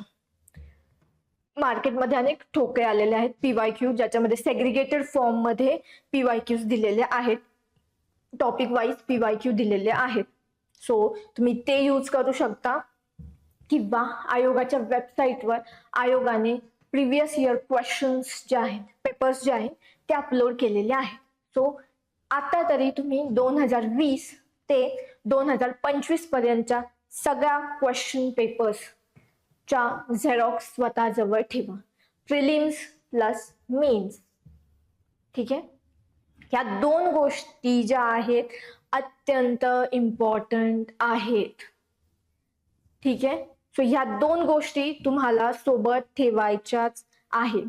मार्केटमध्ये अनेक ठोके आलेले आहेत PYQ, ज्याच्यामध्ये सेग्रिगेटेड फॉर्म मध्ये PYQs दिलेले आहेत, टॉपिक वाईज PYQ दिलेले आहेत. सो तुम्ही ते यूज करू शकता किंवा आयोगाच्या वेबसाईटवर आयोगाने प्रिव्हियस इयर क्वेश्चन्स जे आहेत, पेपर्स जे आहेत ते अपलोड केलेले आहेत. सो आता तरी तुम्ही 2020 ते 2025 पर्यंतच्या सगळ्या क्वेश्चन पेपर्सच्या झेरॉक्स स्वतःजवळ ठेवा, प्रिलिम्स प्लस मेन्स. ठीक आहे. ह्या 2 गोष्टी ज्या आहेत अत्यंत इम्पॉर्टंट आहेत. ठीक आहे. सो ह्या 2 गोष्टी तुम्हाला सोबत ठेवायच्याच आहेत.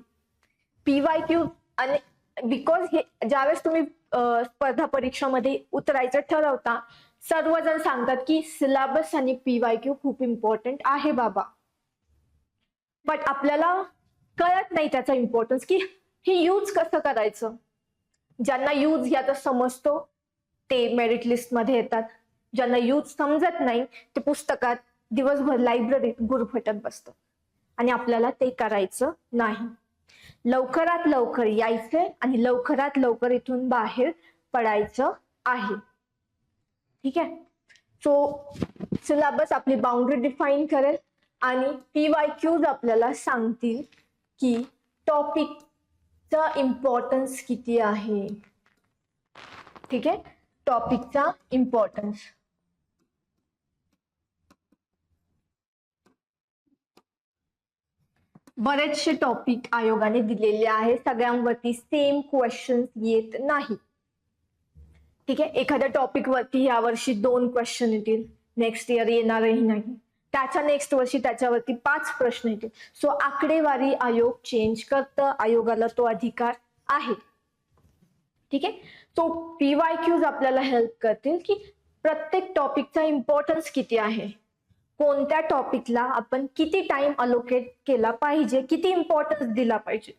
PYQ आणि बिकॉज हे ज्यावेळेस तुम्ही स्पर्धा परीक्षामध्ये उतरायचं ठरवता, सर्वजण सांगतात की सिलेबस आणि PYQ खूप इम्पॉर्टंट आहे बाबा, बट आपल्याला कळत नाही त्याचा इम्पॉर्टन्स की हे यूज कसं करायचं. ज्यांना यूज याचा समजतो ते मेरिट लिस्ट मध्ये येतात, ज्यांना यूज समजत नाही ते पुस्तकात दिवसभर लायब्ररीत गुरफटत बसतं आणि आपल्याला ते करायचं नाही. लवकरात लवकर यायचंय आणि लवकरात लवकर इथून बाहेर पडायचं आहे. ठीक आहे. सो सिलेबस आपली बाउंड्री डिफाईन करेल आणि PYQs आपल्याला सांगतील की टॉपिकचा इम्पॉर्टन्स किती आहे. ठीक आहे, टॉपिकचा इम्पॉर्टन्स. बरेचसे टॉपिक आयोगाने दिलेले आहे, सगळ्यांवरती सेम क्वेश्चन्स येत नाही. ठीक आहे, एखाद्या टॉपिक वरती यावर्षी 2 क्वेश्चन येतील, नेक्स्ट इयर येणारही नाही, त्याच्या नेक्स्ट वर्षी त्याच्यावरती 5 प्रश्न येतील. सो आकडेवारी आयोग चेंज करतं, आयोगाला तो अधिकार आहे. ठीक आहे. सो PYQs आपल्याला हेल्प करतील की प्रत्येक टॉपिकचा इम्पॉर्टन्स किती आहे, कोणत्या टॉपिकला आपण किती टाइम अलोकेट केला पाहिजे, किती इम्पॉर्टन्स दिला पाहिजे.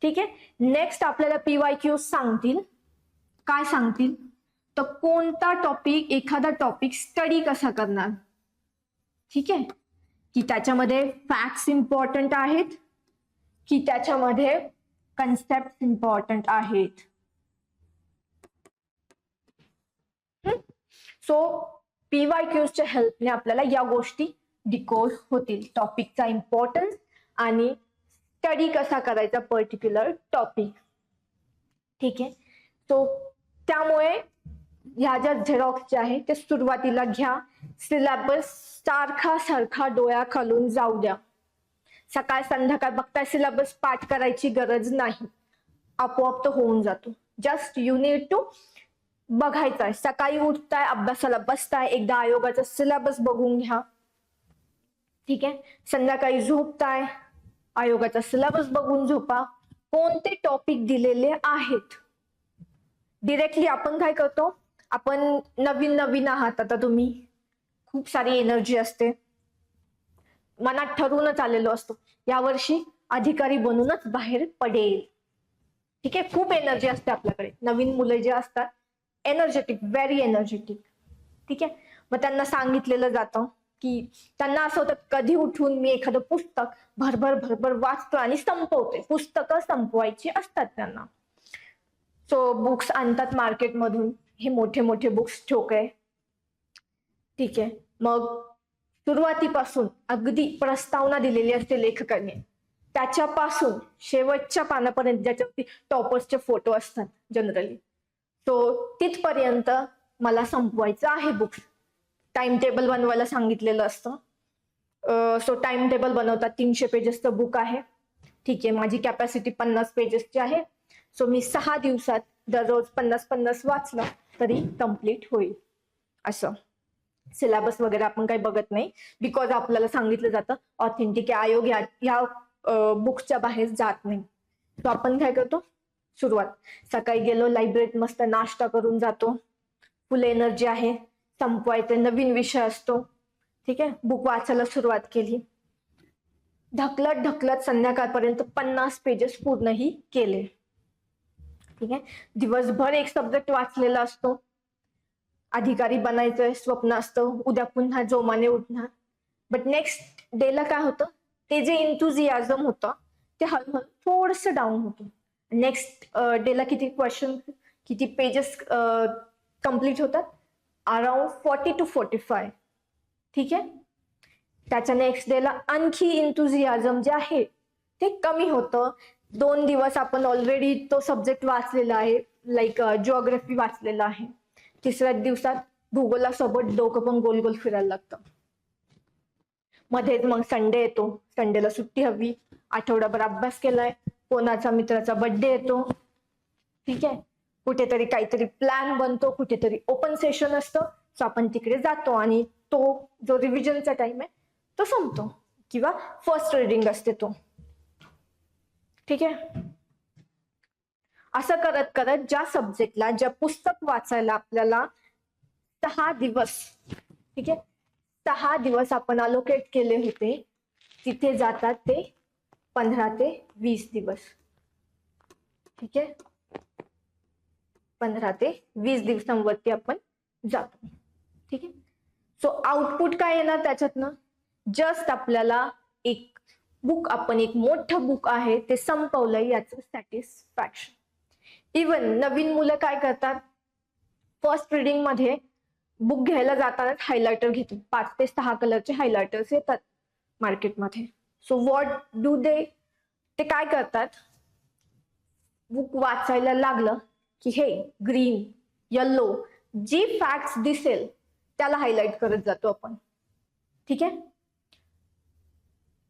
ठीक आहे. नेक्स्ट आपल्याला PYQs सांगतील, काय सांगतील तर कोणता टॉपिक, एखादा टॉपिक स्टडी कसा करणार. ठीक आहे, की त्याच्यामध्ये फॅक्ट्स इम्पॉर्टंट आहेत की त्याच्यामध्ये कन्सेप्ट इम्पॉर्टंट आहेत. सो PYQsच्या हेल्पने आपल्याला या गोष्टी डिकोड होतील, टॉपिकचा इम्पॉर्टन्स आणि स्टडी कसा करायचा पर्टिक्युलर टॉपिक. ठीक आहे. सो त्यामुळे ह्या ज्या झेरॉक्स आहे ते सुरुवातीला घ्या, सिलेबस सारखा डोळ्या खालून जाऊ द्या. सकाळ संध्याकाळ बघताय सिलेबस पाठ करायची गरज नाही, आपोआप तो होऊन जातो. जस्ट यू नीड टू बघायचा आहे, सकाळी उठताय अभ्यासाला बसताय एकदा आयोगाचा सिलेबस बघून घ्या. ठीक आहे. संध्याकाळी झोपताय आयोगाचा सिलेबस बघून झोपा, कोणते टॉपिक दिलेले आहेत. डिरेक्टली आपण काय करतो, आपण नवीन आहात, आता तुम्ही खूप सारी एनर्जी असते, मनात ठरवूनच आलेलो असतो यावर्षी अधिकारी बनूनच बाहेर पडेल. ठीक आहे, खूप एनर्जी असते आपल्याकडे. नवीन मुलं जे असतात एनर्जेटिक, व्हेरी एनर्जेटिक. ठीक आहे. मग त्यांना सांगितलेलं जातं की त्यांना असं होतं कधी उठून मी एखादं पुस्तक भरभर वाचतो आणि संपवते. पुस्तकं संपवायची असतात त्यांना. सो बुक्स आणतात मार्केटमधून, हे मोठे बुक्स ठोक आहे. ठीक आहे. मग सुरुवातीपासून अगदी प्रस्तावना दिलेली असते लेखकाने, त्याच्यापासून शेवटच्या पानापर्यंत ज्याच्यावरती टॉपर्सचे फोटो असतात जनरली, सो तिथपर्यंत मला संपवायचं आहे बुक्स. टाइम टेबल बनवायला सांगितलेलं असतं. सो टाइम टेबल बनवतात. 300 पेजेसचं बुक आहे. ठीक आहे, माझी कॅपॅसिटी 50 पेजेसची आहे. सो मी 6 दिवसात दररोज 50 वाचलं तरी कम्प्लीट होईल. असं सिलेबस वगैरे आपण काही बघत नाही, बिकॉज आपल्याला सांगितलं जातं ऑथेंटिक आयोग या बुक्सच्या बाहेर जात नाही. तो आपण काय करतो, सुरुवात सकाळी गेलो लायब्ररीत, मस्त नाश्ता करून जातो, फुल एनर्जी आहे, संपवायचे नवीन विषय असतो. ठीक आहे, बुक वाचायला सुरुवात केली, ढकलत संध्याकाळपर्यंत 50 पेजेस पूर्णही केले. ठीक आहे. दिवसभर एक सब्जेक्ट वाचलेला असतो, अधिकारी बनायचं स्वप्न असतं, उद्या पुन्हा जोमाने उठणार. बट नेक्स्ट डेला काय होतं, ते जे एन्थुझियाझम होतं ते हळूहळू थोडस डाऊन होतं. नेक्स्ट डेला किती क्वेश्चन, किती पेजेस कम्प्लीट होतात, अराउंड 40 to 45. ठीक आहे. त्याच्या नेक्स्ट डेला आणखी एन्थुझियाझम जे आहे ते कमी होतं. 2 दिवस आपण ऑलरेडी तो सब्जेक्ट वाचलेला आहे, लाईक जिओग्राफी वाचलेला आहे. तिसऱ्या दिवसात भूगोलासोबत डोकं पण गोल गोल फिरायला लागतं. मध्येच मग संडे येतो, संडेला सुट्टी हवी, आठवडाभर अभ्यास केलाय, कोणाचा मित्राचा बर्थडे येतो. ठीक आहे, कुठेतरी काहीतरी प्लॅन बनतो, कुठेतरी ओपन सेशन असतं, सो आपण तिकडे जातो आणि तो जो रिव्हिजनचा टाइम आहे तो संपतो, किंवा फर्स्ट रीडिंग असते तो. ठीक आहे. असं करत करत ज्या सब्जेक्टला ज्या पुस्तक वाचायला आपल्याला 6 दिवस, ठीक आहे, 6 दिवस आपण अलोकेट केले होते, तिथे जातात ते 15 ते 20 दिवस. ठीक आहे, 15 ते 20 दिवसांवरती आपण जातो. ठीक आहे. सो आउटपुट काय येणार त्याच्यातनं? जस्ट आपल्याला एक बुक, आपण एक मोठं बुक आहे ते संपवलंय याचं सॅटिस्फॅक्शन. इवन नवीन मुलं काय करतात, फर्स्ट रिडिंग मध्ये बुक घ्यायला जाताना हायलायटर घेतात, 5 ते 6 कलरचे हायलायटर्स येतात मार्केटमध्ये. सो व्हॉट डू दे, ते काय करतात, बुक वाचायला लागलं की हे ग्रीन, येल्लो, जी फॅक्ट्स दिसेल त्याला हायलाइट करत जातो आपण. ठीक आहे,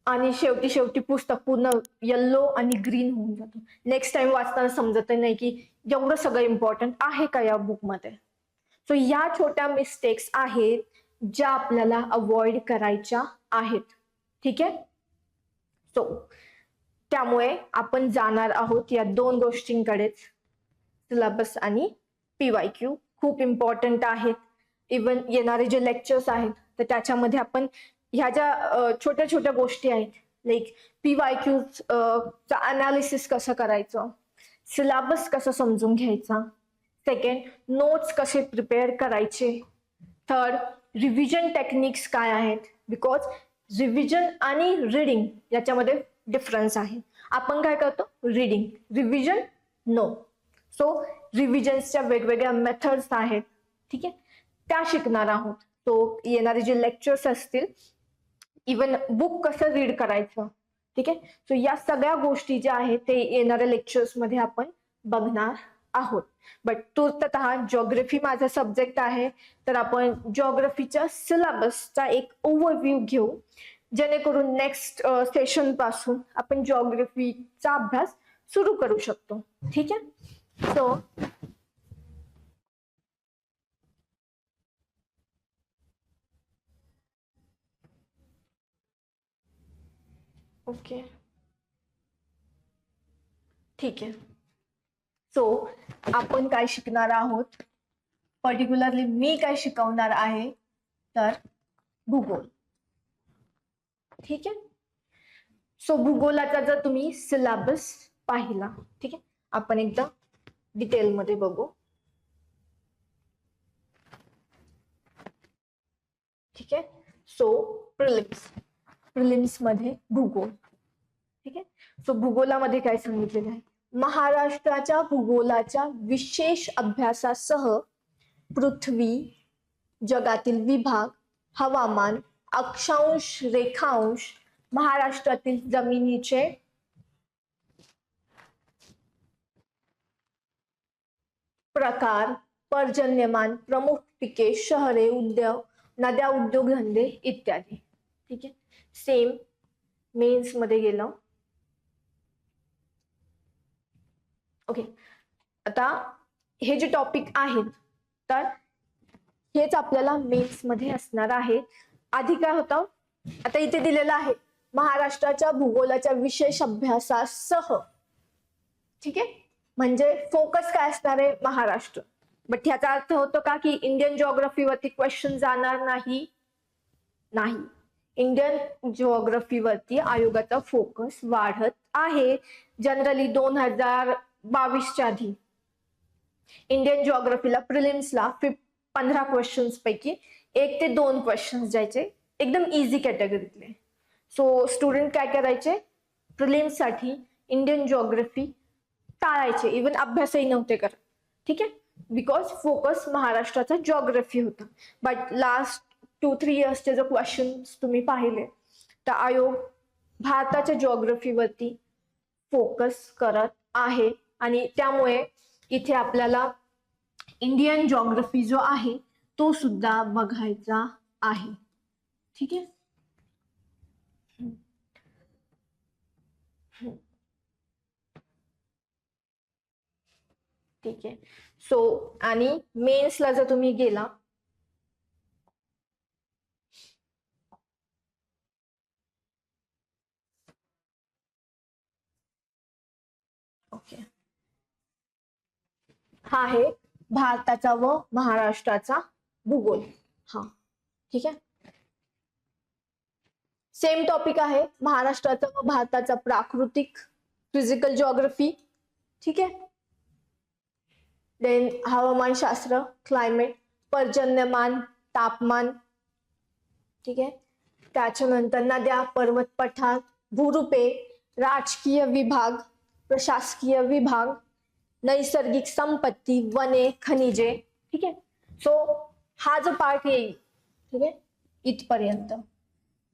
आणि शेवटी शेवटी पुस्तक पूर्ण येल्लो आणि ग्रीन होऊन जातो. नेक्स्ट टाइम वाचताना समजत नाही की एवढं सगळं इम्पॉर्टंट आहे का या बुकमध्ये. सो या छोट्या मिस्टेक्स आहेत ज्या आपल्याला अवॉइड करायच्या आहेत. ठीक आहे, सो त्यामुळे आपण जाणार आहोत या 2 गोष्टींकडेच, सिलेबस आणि PYQ खूप इम्पॉर्टंट आहेत. इवन येणारे जे लेक्चर्स आहेत तर त्याच्यामध्ये आपण ह्या ज्या छोट्या छोट्या गोष्टी आहेत, लाईक PYQ चा अनालिसिस कसं करायचं, सिलेबस कसं समजून घ्यायचा, सेकंड नोट्स कसे प्रिपेअर करायचे, थर्ड रिव्हिजन टेक्निक्स काय आहेत, बिकॉज रिव्हिजन आणि रीडिंग याच्यामध्ये डिफरन्स आहे. आपण काय करतो, रीडिंग, रिव्हिजन नो. सो रिव्हिजन्सच्या वेगवेगळ्या मेथड्स आहेत. ठीक आहे, त्या शिकणार आहोत. सो येणारे जे लेक्चर्स असतील, इवन बुक कसं रीड करायचं, ठीक आहे, सो या सगळ्या गोष्टी ज्या आहेत ते येणाऱ्या लेक्चर्स मध्ये आपण बघणार आहोत. बट तूर्ततः जिओग्राफी माझा सब्जेक्ट आहे, तर आपण जिओग्राफीच्या सिलेबसचा एक ओव्हरव्ह्यू घेऊ, जेणेकरून नेक्स्ट सेशन पासून आपण जिओग्राफीचा अभ्यास सुरू करू शकतो. ठीक आहे, सो ओके, ठीक आहे. सो आपण काय शिकणार आहोत, पर्टिक्युलरली मी काय शिकवणार आहे तर भूगोल. ठीक आहे, सो भूगोलाचा जर तुम्ही सिलेबस पाहिला, ठीक आहे, आपण एकदा डिटेलमध्ये बघू. ठीक आहे, सो प्रिलिम्स मध्ये भूगोल. ठीक आहे, सो भूगोलामध्ये काय सांगितलेलं आहे, महाराष्ट्राच्या भूगोलाच्या विशेष अभ्यासासह पृथ्वी, जगातील विभाग, हवामान, अक्षांश, रेखांश, महाराष्ट्रातील जमिनीचे प्रकार, पर्जन्यमान, प्रमुख पिके, शहरे, उद्योग, नद्या, उद्योगधंदे इत्यादी. ठीक आहे, सेम मेन्स मध्ये गेलं. ओके, आता हे जे टॉपिक आहेत तर हेच आपल्याला मेन्स मध्ये असणार आहे. आधी काय होतं, आता इथे दिलेलं आहे महाराष्ट्राच्या भूगोलाच्या विशेष अभ्यासासह. ठीक आहे, म्हणजे फोकस काय असणार आहे, महाराष्ट्र. बट ह्याचा अर्थ होतो का की इंडियन जिओग्राफीवरती क्वेश्चन जाणार नाही? नाही, इंडियन जिओग्राफीवरती आयोगाचा फोकस वाढत आहे. जनरली 2022च्या आधी इंडियन जिओग्राफीला प्रिलिम्सला 15 क्वेश्चन्स पैकी 1 ते 2 क्वेश्चन्स जायचे, एकदम इझी कॅटेगरीतले. सो स्टुडंट काय करायचे, प्रिलिम्स साठी इंडियन जिओग्राफी टाळायचे, इवन अभ्यासही नव्हते करत. ठीक आहे, बिकॉज फोकस महाराष्ट्राचा जिओग्राफी होता. बट लास्ट 2-3 इयर्सचे जर क्वेश्चन्स तुम्ही पाहिले तर आयोग भारताच्या जिओग्राफीवरती फोकस करत आहे, आणि त्यामुळे इथे आपल्याला इंडियन जिओग्राफी जो आहे तो सुद्धा बघायचा आहे. ठीक आहे, ठीक आहे. सो आणि मेन्सला जर तुम्ही गेला, ओके, हा आहे भारताचा व महाराष्ट्राचा भूगोल. हा ठीक आहे. सेम टॉपिक आहे महाराष्ट्राचा व भारताचा प्राकृतिक फिजिकल जिओग्राफी. ठीक आहे. देन हवामानशास्त्र क्लायमेट, पर्जन्यमान, तापमान. ठीक आहे. त्याच्यानंतर नद्या, पर्वत, पठार, भूरूपे, राजकीय विभाग, प्रशासकीय विभाग, नैसर्गिक संपत्ती, वने, खनिजे. ठीक आहे. सो हा जो पार्ट येईल, ठीक आहे, इथपर्यंत,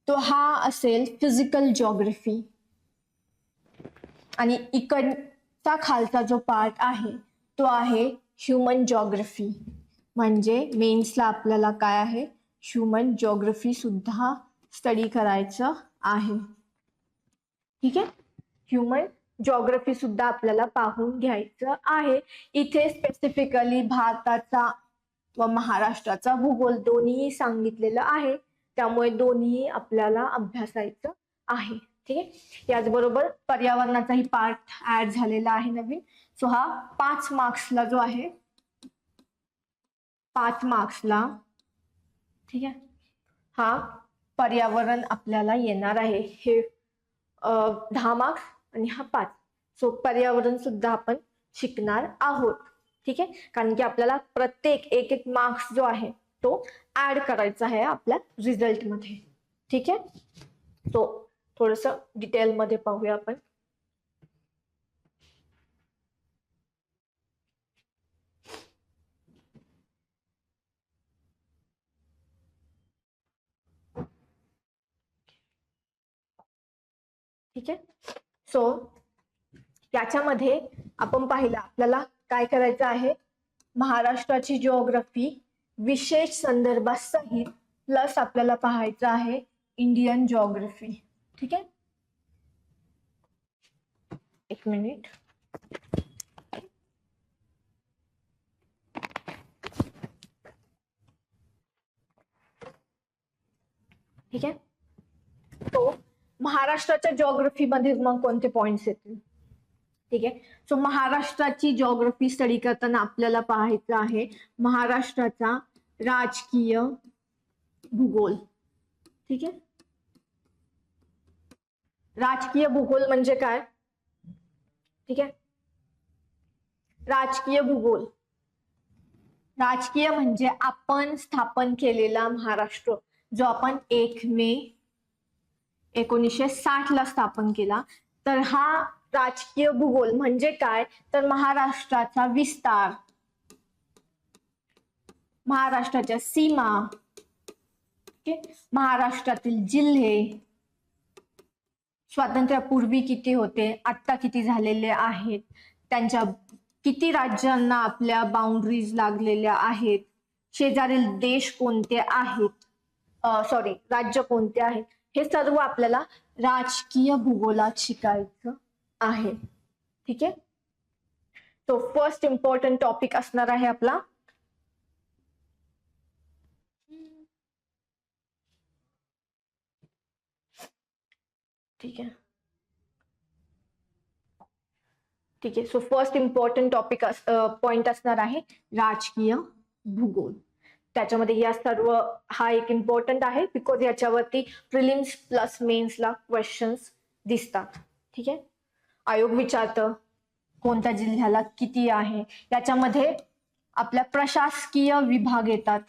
तो हा असेल फिजिकल जिओग्राफी. आणि इकडचा खालचा जो पार्ट आहे तो आहे ह्युमन जिओग्राफी. म्हणजे मेन्सला आपल्याला काय आहे, ह्युमन जिओग्राफी सुद्धा स्टडी करायचं आहे. ठीक आहे. ह्युमन जिओग्राफी सुद्धा आपल्याला पाहून घ्यायचं आहे. इथे स्पेसिफिकली भारताचा व महाराष्ट्राचा भूगोल दोन्ही सांगितलेलं आहे, त्यामुळे दोन्ही आपल्याला अभ्यासायचं आहे. ठीक आहे. याचबरोबर पर्यावरणाचाही पार्ट ऍड झालेला आहे नवीन. सो हा 5 मार्क्सला जो आहे, 5 मार्क्सला, ठीक आहे, हा पर्यावरण आपल्याला येणार आहे. हे 10 मार्क्स आणि हा 5. सो पर्यावरण सुद्धा आपण शिकणार आहोत. ठीक आहे. कारण की आपल्याला प्रत्येक एक मार्क्स जो आहे तो ऍड करायचा आहे आपल्या रिझल्ट मध्ये. ठीक आहे. सो थोडस डिटेल मध्ये पाहूया आपण. ठीक आहे. सो याच्यामध्ये आपण पाहिलं आपल्याला काय करायचं आहे, महाराष्ट्राची जिओग्राफी विशेष संदर्भासहित प्लस आपल्याला पाहायचं आहे इंडियन जिओग्राफी. ठीक आहे. एक मिनिट. ठीक आहे. तो महाराष्ट्राच्या जिओग्राफी मध्ये मग कोणते पॉइंट्स येतील. ठीक आहे. सो महाराष्ट्राची जिओग्राफी स्टडी करताना आपल्याला पाहायचं आहे महाराष्ट्राचा राजकीय भूगोल. ठीक आहे. राजकीय भूगोल म्हणजे काय. ठीक आहे. राजकीय भूगोल, राजकीय म्हणजे आपण स्थापन केलेला महाराष्ट्र, जो आपण 1 मे 1960 ला स्थापन केला. तर हा राजकीय भूगोल म्हणजे काय, तर महाराष्ट्राचा विस्तार, महाराष्ट्राच्या सीमा, महाराष्ट्रातील जिल्हे, स्वातंत्र्यापूर्वी किती होते, आता किती झालेले आहेत, त्यांच्या किती राज्यांना आपल्या बाउंड्रीज लागलेल्या आहेत, शेजारील देश कोणते आहेत, राज्य कोणते आहेत, हे सर्व आपल्याला राजकीय भूगोलात शिकायचं आहे. ठीक आहे. तो फर्स्ट इम्पॉर्टंट टॉपिक असणार आहे आपला ठीक आहे. ठीक आहे. So first important topic point असणार आहे राजकीय भूगोल. त्याच्यामध्ये या सर्व हा एक इम्पॉर्टंट आहे बिकॉज याच्यावरती प्रिलिम्स प्लस मेन्सला क्वेश्चन्स दिसतात. ठीक आहे. आयोग विचारतं कोणत्या जिल्ह्याला किती आहे, याच्यामध्ये आपल्या प्रशासकीय विभाग येतात,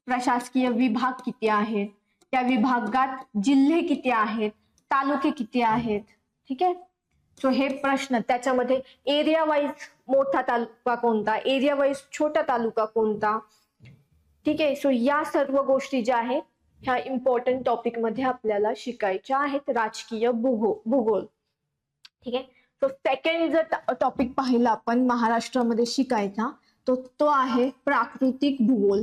प्रशासकीय विभाग किती आहेत, त्या विभागात जिल्हे किती आहेत, तालुके किती आहेत. ठीक आहे. सो हे प्रश्न त्याच्यामध्ये एरिया वाईज मोठा तालुका कोणता, एरिया वाईज छोटा तालुका कोणता. ठीक आहे. सो या सर्व गोष्टी ज्या आहेत ह्या इम्पॉर्टंट टॉपिक मध्ये आपल्याला शिकायच्या आहेत राजकीय भूगोल. ठीक आहे. सो सेकंड जर टॉपिक पाहिला आपण महाराष्ट्रामध्ये शिकायचा तो आहे प्राकृतिक भूगोल.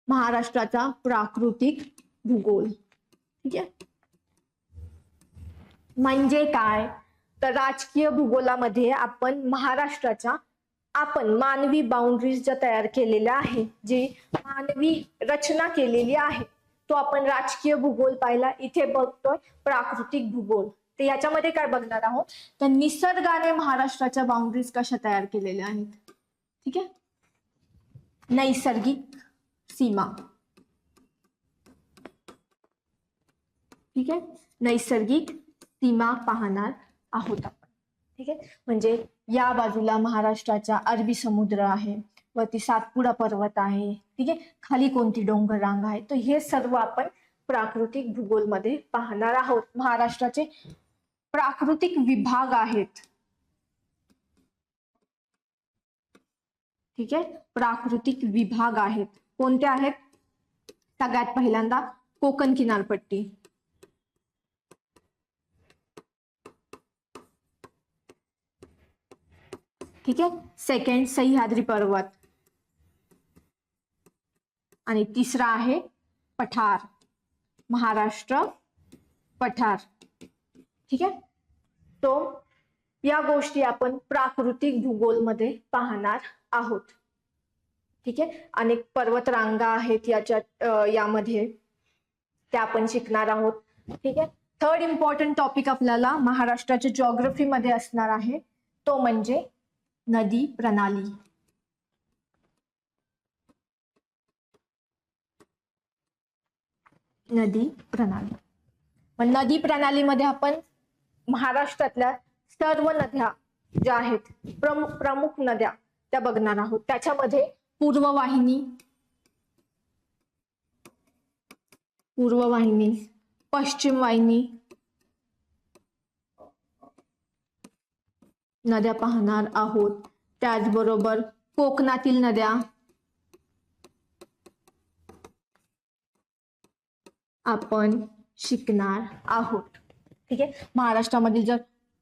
महाराष्ट्राचा प्राकृतिक भूगोल. ठीक आहे. म्हणजे काय, तर राजकीय भूगोलामध्ये आपण महाराष्ट्राच्या मानवी बाउंड्रीज ज्या तयार केलेल्या आहेत, जी मानवी रचना केलेली आहे, तो आपण राजकीय भूगोल पाहिला. इथे बघतोय प्राकृतिक भूगोल. तर याच्यामध्ये काय बघणार आहोत, तर निसर्गाने महाराष्ट्राच्या बाउंड्रीज कशा तयार केलेल्या आहेत. ठीक आहे, नैसर्गिक सीमा. ठीक आहे, नैसर्गिक सीमा पाहणार आहोत आपण. ठीक आहे, म्हणजे या बाजूला महाराष्ट्राच्या अरबी समुद्र आहे, वरती सातपुडा पर्वत आहे. ठीक आहे, खाली कोणती डोंगर रांग आहे. तर हे सर्व आपण प्राकृतिक भूगोलमध्ये पाहणार आहोत. महाराष्ट्राचे प्राकृतिक विभाग आहेत. ठीक आहे, प्राकृतिक विभाग आहेत. कोणते आहेत? सगळ्यात पहिल्यांदा कोकण किनारपट्टी. ठीक आहे, सेकंड सह्याद्री पर्वत, आणि तिसरा आहे पठार, महाराष्ट्र पठार. ठीक आहे, तो या गोष्टी आपण प्राकृतिक भूगोलमध्ये पाहणार आहोत. ठीक आहे, अनेक पर्वत रांगा आहेत यामध्ये, त्या आपण शिकणार आहोत. ठीक आहे, थर्ड इम्पॉर्टंट टॉपिक आपल्याला महाराष्ट्राच्या जिओग्राफी मध्ये असणार आहे, तो म्हणजे नदी प्रणाली. नदी प्रणाली. मग नदी प्रणालीमध्ये आपण महाराष्ट्रातल्या सर्व नद्या ज्या आहेत, प्रमुख नद्या त्या बघणार आहोत. त्याच्यामध्ये पूर्ववाहिनी, पश्चिम वाहिनी नद्या पाहणार आहोत. त्याचबरोबर कोकणातील नद्या आपण शिकणार आहोत. ठीक आहे, महाराष्ट्रामधील जर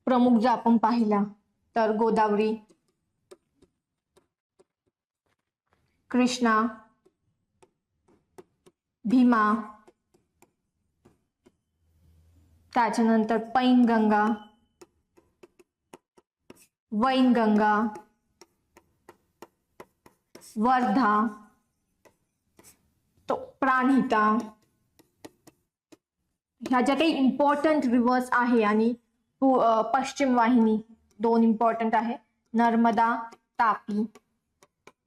प्रमुख जर आपण पाहिला तर गोदावरी, कृष्णा, भीमा, त्याच्यानंतर पैनगंगा, वैनगंगा, वर्धा, तो प्राणहिता. ह्या ज्या काही इम्पॉर्टंट रिव्हर्स आहे, आणि पश्चिम वाहिनी दोन इम्पॉर्टंट आहे, नर्मदा, तापी.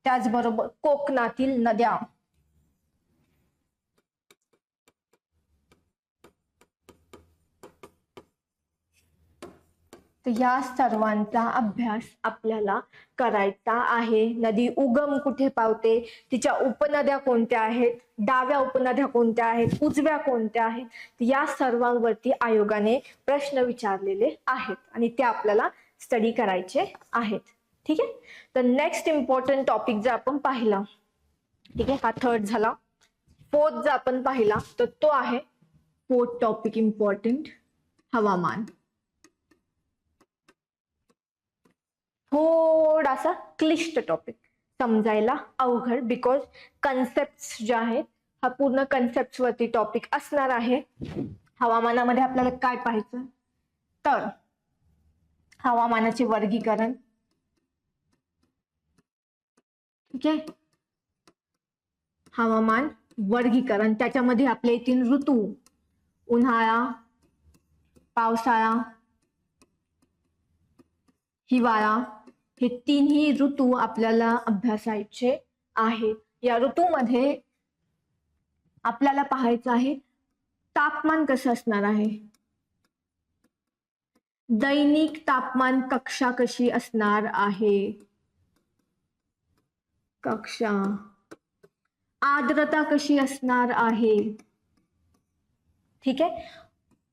त्याचबरोबर कोकणातील नद्या, तर या सर्वांचा अभ्यास आपल्याला करायचा आहे. नदी उगम कुठे पावते, तिच्या उपनद्या कोणत्या आहेत, डाव्या उपनद्या कोणत्या आहेत, उजव्या कोणत्या आहेत, या सर्वांवरती आयोगाने प्रश्न विचारलेले आहेत आणि ते आपल्याला स्टडी करायचे आहेत. ठीक आहे, तर नेक्स्ट इम्पॉर्टंट टॉपिक जर आपण पाहिला, ठीक आहे, हा थर्ड झाला. फोर्थ जर आपण पाहिला तर तो आहे फोर्थ टॉपिक इम्पॉर्टंट, हवामान. थोडासा क्लिष्ट टॉपिक, समजायला अवघड, बिकॉज कन्सेप्ट जे आहेत, हा पूर्ण कन्सेप्ट वरती टॉपिक असणार आहे. हवामानामध्ये आपल्याला काय पाहायचं, तर हवामानाचे वर्गीकरण. ठीक आहे, हवामान वर्गीकरण, त्याच्यामध्ये आपले येतील ऋतू, उन्हाळा, पावसाळा, हिवाळा. हे तिन्ही ऋतू आपल्याला अभ्यासायचे आहेत. या ऋतूमध्ये आपल्याला पाहायचं आहे तापमान कसं असणार आहे, दैनिक तापमान कक्षा कशी असणार आहे, कक्षा, आर्द्रता कशी असणार आहे. ठीक आहे,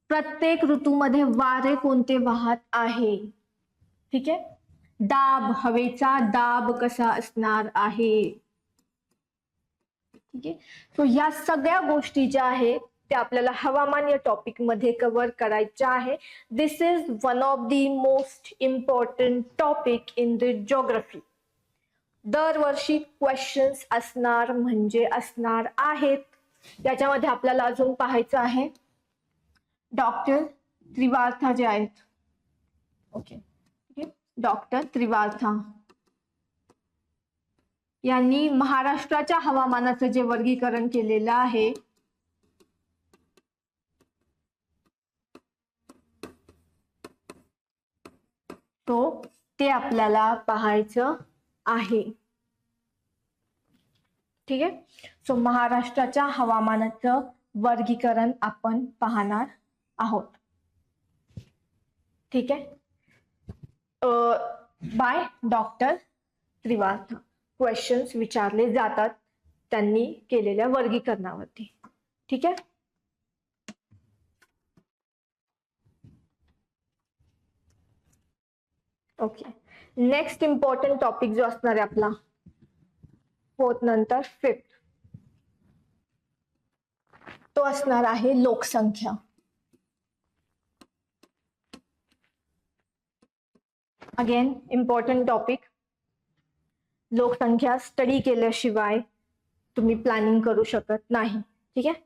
प्रत्येक ऋतूमध्ये वारे कोणते वाहत आहे. ठीक आहे, दाब, हवेचा दाब कसा असणार आहे. ठीक आहे, सो या सगळ्या गोष्टी ज्या आहेत त्या आपल्याला हवामान या टॉपिक मध्ये कव्हर करायच्या आहे. This is one of the most important topic in the geography. दरवर्षी क्वेश्चन्स असणार म्हणजे असणार आहेत. याच्यामध्ये आपल्याला अजून पाहायचं आहे डॉक्टर त्रिवार्था जे आहेत. ओके, डॉक्टर त्रिवार्था यांनी महाराष्ट्राच्या हवामानाचं जे वर्गीकरण केलेलं आहे, ते आपल्याला पाहायचं आहे. ठीक आहे. सो महाराष्ट्राच्या हवामानाचं वर्गीकरण आपण पाहणार आहोत. ठीक आहे. बाय डॉक्टर त्रिवार्थ क्वेश्चन्स विचारले जातात त्यांनी केलेल्या वर्गीकरणावरती. ठीक आहे. ओके. नेक्स्ट इम्पॉर्टंट टॉपिक जो असणार आहे आपला 4th नंतर 5th तो असणार आहे लोकसंख्या. Again important topic. लोकसंख्या स्टडी केल्याशिवाय तुम्ही प्लॅनिंग करू शकत नाही. ठीक आहे.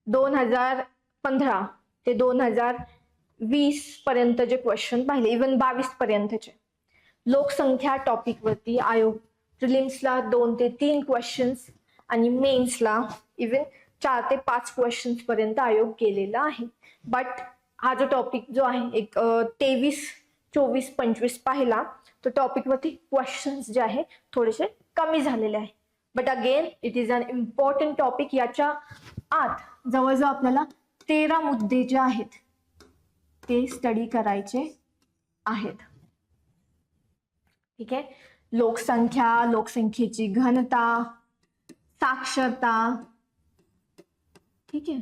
2015 ते 2020 पर्यंत जे क्वेश्चन पाहिले, इव्हन 22 पर्यंतचे लोकसंख्या टॉपिक वरती आयोग प्रिलिम्सला 2 ते 3 क्वेश्चन्स आणि मेन्सला इव्हन 4 ते 5 क्वेश्चन्स पर्यंत आयोग केलेला आहे. बट हा जो टॉपिक जो आहे एक 23, 24, 25 पाहिला तो टॉपिक वरती क्वेश्चन्स जे आहे थोडेसे कमी झालेले आहे. But again it is an important topic. याच्या आत जवळजवळ आपल्याला 13 मुद्दे जे आहेत ते स्टडी करायचे आहेत. ठीक आहे. लोकसंख्या, लोकसंख्येची घनता, साक्षरता, ठीक आहे,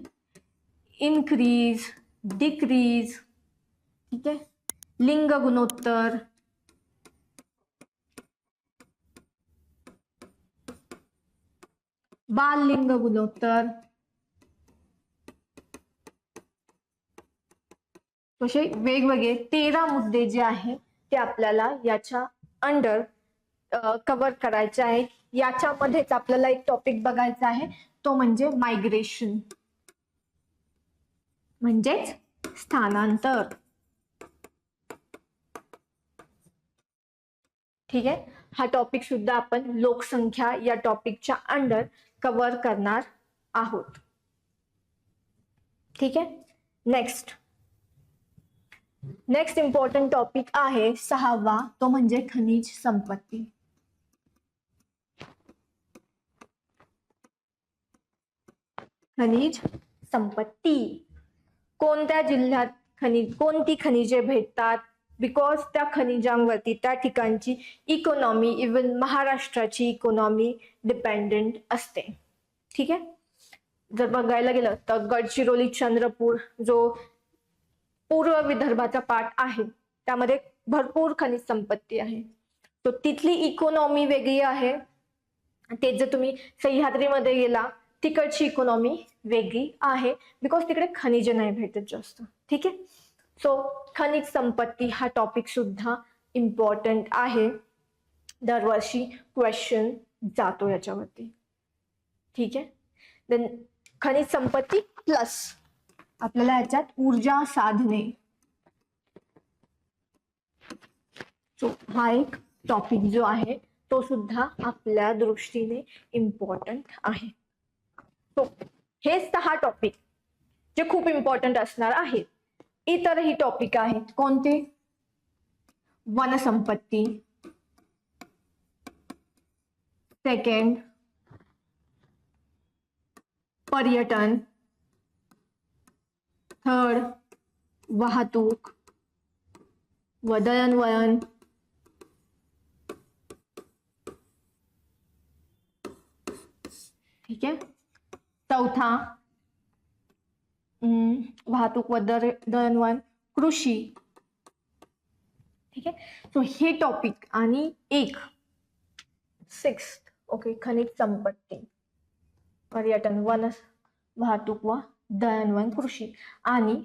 इन्क्रीज, डिक्रीज, ठीक आहे, लिंग गुणोत्तर, बाल लिंग गुणोत्तर, असे वेगवेगळे 13 मुद्दे जे आहेत ते आपल्याला याच्या अंडर कव्हर करायचे आहेत. याच्यामध्येच आपल्याला एक टॉपिक बघायचा आहे तो म्हणजे मायग्रेशन म्हणजेच स्थानांतर. ठीक आहे. हा टॉपिक सुद्धा आपण लोकसंख्या या टॉपिकच्या अंडर कव्हर करणार आहोत. ठीक आहे. नेक्स्ट इम्पॉर्टंट टॉपिक आहे 6वा तो म्हणजे खनिज संपत्ती. खनिज संपत्ती. कोणत्या जिल्ह्यात कोणती खनिजे भेटतात, बिकॉज त्या खनिजांवरती त्या ठिकाणची इकॉनॉमी, इव्हन महाराष्ट्राची इकॉनॉमी डिपेंडेंट असते. ठीक आहे. जर बघायला गेलं तर गडचिरोली, चंद्रपूर जो पूर्व विदर्भाचा पार्ट आहे त्यामध्ये भरपूर खनिज संपत्ती आहे. तो तिथली इकॉनॉमी वेगळी आहे. ते जर तुम्ही सह्याद्रीमध्ये गेला तिकडची इकॉनॉमी वेगळी आहे बिकॉज तिकडे खनिजे नाही भेटत जास्त. ठीक आहे. सो खनिज संपत्ती हा टॉपिक सुद्धा इम्पॉर्टंट आहे. दरवर्षी क्वेश्चन जातो याच्यावरती. ठीक आहे. देन खनिज संपत्ती प्लस आपल्याला याच्यात ऊर्जा साधने, सो हा एक टॉपिक जो आहे तो सुद्धा आपल्या दृष्टीने इम्पॉर्टंट आहे. सो हे 6 टॉपिक जे खूप इम्पॉर्टंट असणार आहेत. इतरही टॉपिक आहेत. कोणते? वनसंपत्ती, सेकंड पर्यटन, थर्ड वाहतूक व दळणवळण, ठीक आहे. चौथा वाहतूक व दळणवळण, कृषी. ठीक आहे. सो हे टॉपिक आणि एक 6th ओके खनिज संपत्ती, पर्यटन, वन, वाहतूक व दळणवळण, कृषी आणि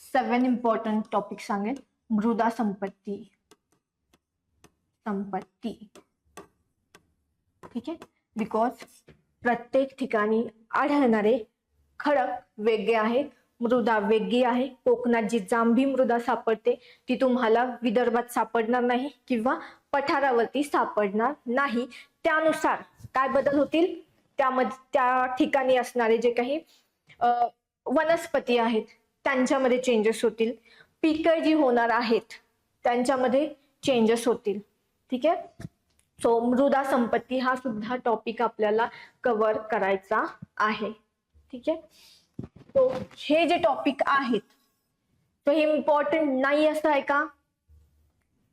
7 इम्पॉर्टंट टॉपिक सांगेल मृदा संपत्ती. ठीक आहे. बिकॉज प्रत्येक ठिकाणी आढळणारे खडक वेगळे आहेत, मृदा वेगळी आहे. कोकणात जी जांभी मृदा सापडते ती तुम्हाला विदर्भात सापडणार नाही किंवा पठारावरती सापडणार नाही. त्यानुसार काय बदल होतील, त्या ठिकाणी असणारे जे काही वनस्पती आहेत त्यांच्यामध्ये चेंजेस होतील. पिकं जी होणार आहेत त्यांच्यामध्ये चेंजेस होतील. ठीक आहे. सो मृदा संपत्ती हा सुद्धा टॉपिक आपल्याला कव्हर करायचा आहे. ठीक आहे. तो हे जे टॉपिक आहेत तो हे इम्पॉर्टंट नाही असं आहे का?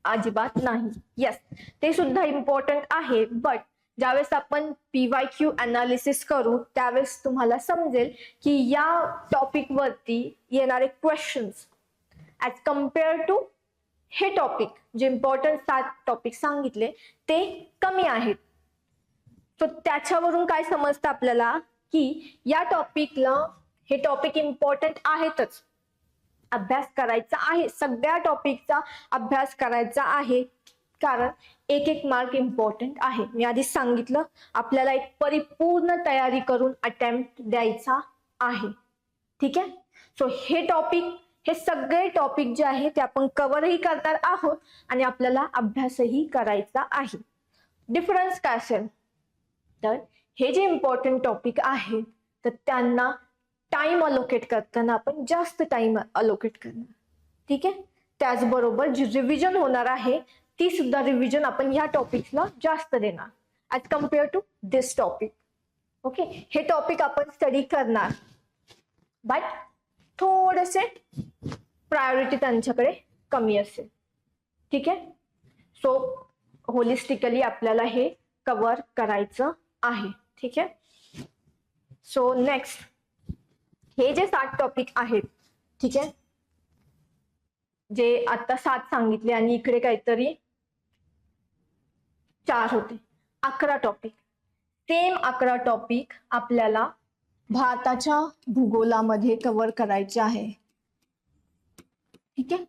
अजिबात नाही. येस, ते सुद्धा इम्पॉर्टंट आहे, बट ज्यावेळेस आपण PYQ अनालिसिस करू त्यावेळेस तुम्हाला समजेल की या टॉपिक वरती येणारे क्वेश्चन्स ऍज कम्पेअर टू हे टॉपिक जे इम्पॉर्टंट 7 टॉपिक सांगितले ते कमी आहेत. सो त्याच्यावरून काय समजतं आपल्याला की या टॉपिकला हे टॉपिक इम्पॉर्टंट आहेतच, अभ्यास करायचा आहे, सगळ्या टॉपिकचा अभ्यास करायचा आहे, कारण एक एक मार्क इम्पॉर्टंट आहे. मी आधीच सांगितलं आपल्याला एक परिपूर्ण तयारी करून अटेम्प्ट द्यायचा आहे. ठीक आहे. सो हे सगळे टॉपिक जे आहे ते आपण कव्हरही करणार आहोत आणि आपल्याला अभ्यासही करायचा आहे. डिफरन्स काय असेल तर हे जे इम्पॉर्टंट टॉपिक आहेत तर त्यांना टाइम अलोकेट करताना आपण जास्त टाइम अलोकेट करणार. ठीक आहे. त्याचबरोबर जी रिव्हिजन होणार आहे ती सुद्धा रिव्हिजन आपण या टॉपिक्सला जास्त देणार as compare to this topic. Okay. हे टॉपिक आपण स्टडी करणार बट थोडेसे प्रायोरिटी त्यांच्याकडे कमी असेल. ठीक आहे. सो होलिस्टिकली आपल्याला हे कव्हर करायचं आहे. ठीक आहे. सो नेक्स्ट हे जे 7 टॉपिक आहेत, ठीक आहे, जे आता 7 सांगितले आणि इकडे काहीतरी 4 होते, 11 टॉपिक. सेम 11 टॉपिक आपल्याला भारताच्या भूगोलामध्ये कव्हर करायचे आहे. ठीक आहे.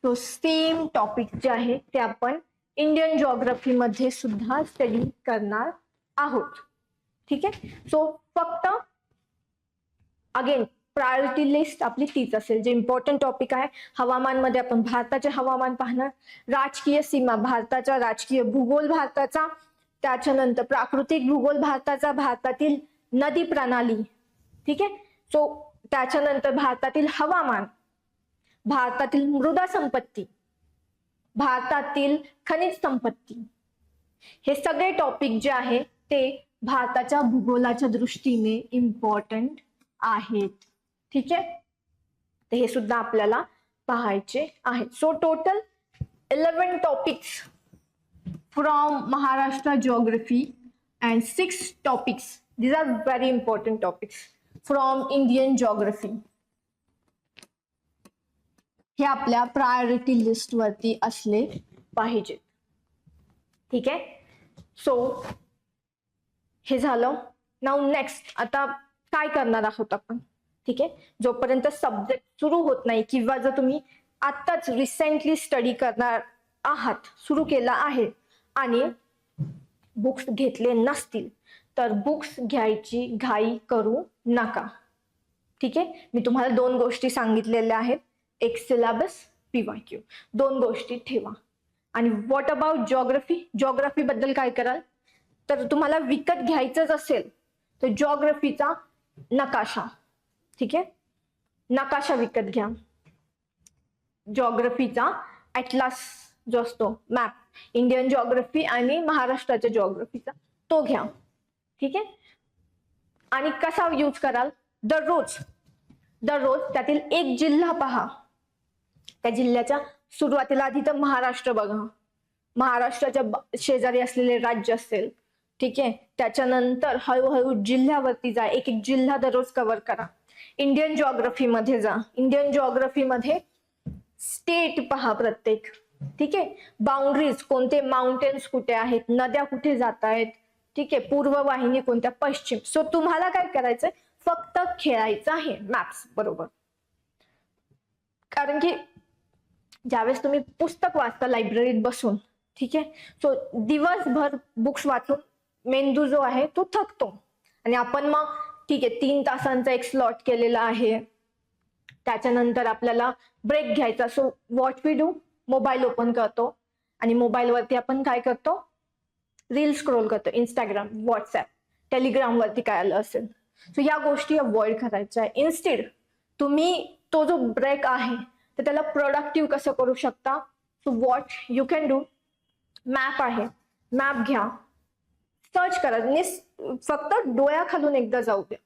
तो सेम टॉपिक जे आहे ते आपण इंडियन जिओग्राफी मध्ये सुद्धा स्टडी करणार आहोत. ठीक आहे. सो फक्त अगेन प्रायोरिटी लिस्ट आपली तीच असेल. जे इम्पॉर्टंट टॉपिक आहे हवामान मध्ये आपण भारताचे हवामान पाहणार, राजकीय सीमा भारताचा, राजकीय भूगोल भारताचा, त्याच्यानंतर प्राकृतिक भूगोल भारताचा, भारतातील नदी प्रणाली. ठीक आहे. सो त्याच्यानंतर भारतातील हवामान, भारतातील मृदा संपत्ती, भारतातील खनिज संपत्ती, हे सगळे टॉपिक जे आहे ते भारताच्या भूगोलाच्या दृष्टीने इम्पॉर्टंट आहेत. ठीक आहे. तर हे सुद्धा आपल्याला पाहायचे आहे. So total 11 topics from Maharashtra geography and 6 topics, these are very important topics from Indian geography. हे आपल्या प्रायोरिटी लिस्ट वरती असले पाहिजे. ठीक आहे. सो हे झालं. नाउ नेक्स्ट आता काय करणार आहोत आपण. ठीक आहे. जोपर्यंत सब्जेक्ट सुरू होत नाही किंवा जर तुम्ही आताच रिसेंटली स्टडी करणार आहात, सुरू केला आहे आणि बुक्स घेतले नसतील तर बुक्स घ्यायची घाई करू नका. ठीक आहे. मी तुम्हाला 2 गोष्टी सांगितलेल्या आहेत, एक सिलेबस, PYQ, 2 गोष्टी ठेवा. आणि व्हॉट अबाउट जिओग्राफी, जिओग्राफी बद्दल काय कराल तर तुम्हाला विकत घ्यायचंच असेल तर जिओग्राफीचा नकाशा, ठीक आहे, नकाशा विकत घ्या. जिओग्राफीचा ॲटलास जो असतो, मॅप, इंडियन जिओग्राफी आणि महाराष्ट्राच्या जिओग्राफीचा तो घ्या. ठीक आहे. आणि कसा यूज कराल, दररोज त्यातील एक जिल्हा पहा, त्या जिल्ह्याच्या सुरुवातीला आधी तर महाराष्ट्र बघा, महाराष्ट्राच्या शेजारी असलेले राज्य असेल. ठीक आहे. त्याच्यानंतर हळूहळू जिल्ह्यावरती जा, एक एक जिल्हा दररोज कव्हर करा. इंडियन जिओग्राफी मध्ये जा, इंडियन जिओग्राफी मध्ये स्टेट पहा प्रत्येक. ठीक आहे. बाउंड्रीज, कोणते माउंटेन्स कुठे आहेत, नद्या कुठे जात आहेत, ठीक आहे, पूर्व वाहिनी कोणत्या, पश्चिम. सो तुम्हाला काय करायचंय, फक्त खेळायचं आहे मॅप्स बरोबर. कारण की ज्यावेळेस तुम्ही पुस्तक वाचता लायब्ररीत बसून, ठीक आहे, सो दिवसभर बुक्स वाचून मेंदू जो आहे तो थकतो आणि आपण मग ठीक आहे 3 तासांचा एक स्लॉट केलेला आहे, त्याच्यानंतर आपल्याला ब्रेक घ्यायचा. So what we do, mobile open करतो आणि मोबाईल वरती आपण काय करतो, रील स्क्रोल करतो, इंस्टाग्राम, व्हॉट्सअप, टेलिग्राम वरती काय आलं असेल. सो या गोष्टी अवॉइड करायच्या आहे. इन्स्टेड तुम्ही तो जो ब्रेक आहे तर त्याला प्रोडक्टिव्ह कसं करू शकता. So what you can do, map आहे, मॅप घ्या, सर्च करा, फक्त डोळ्याखालून एकदा जाऊ द्या,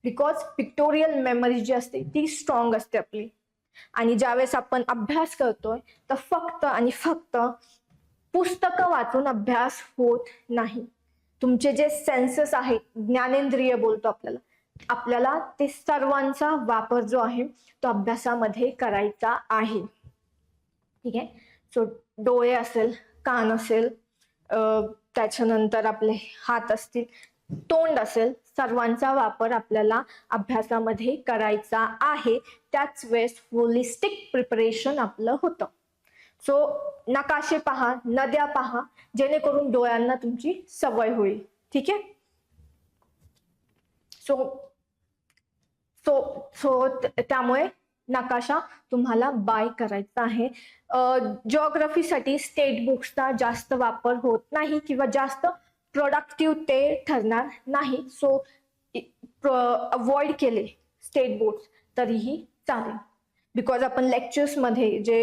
बिकॉज पिक्टोरियल मेमरी जी असते ती स्ट्रॉंग असते आपली. आणि ज्यावेळेस आपण अभ्यास करतोय तर फक्त आणि फक्त पुस्तकं वाचून अभ्यास होत नाही. तुमचे जे सेन्सेस आहेत, ज्ञानेंद्रिय बोलतो आपल्याला ते सर्वांचा वापर जो आहे तो अभ्यासामध्ये करायचा आहे. ठीक आहे. सो डोळे असेल, कान असेल, त्याच्यानंतर आपले हात असतील, तोंड असेल, सर्वांचा वापर आपल्याला अभ्यासामध्ये करायचा आहे. त्याच वेळेस होलिस्टिक प्रिपरेशन आपलं होतं. सो नकाशे पहा, नद्या पहा, जेणेकरून डोळ्यांना तुमची सवय होईल. ठीक आहे. सो सो सो त्यामुळे नकाशा तुम्हाला बाय करायचा आहे. जिओग्राफीसाठी स्टेट बुक्सचा जास्त वापर होत नाही किंवा जास्त प्रोडक्टिव्ह ते ठरणार नाही. सो अवॉइड केले स्टेट बुक्स तरीही चालेल, बिकॉज आपण लेक्चर्समध्ये जे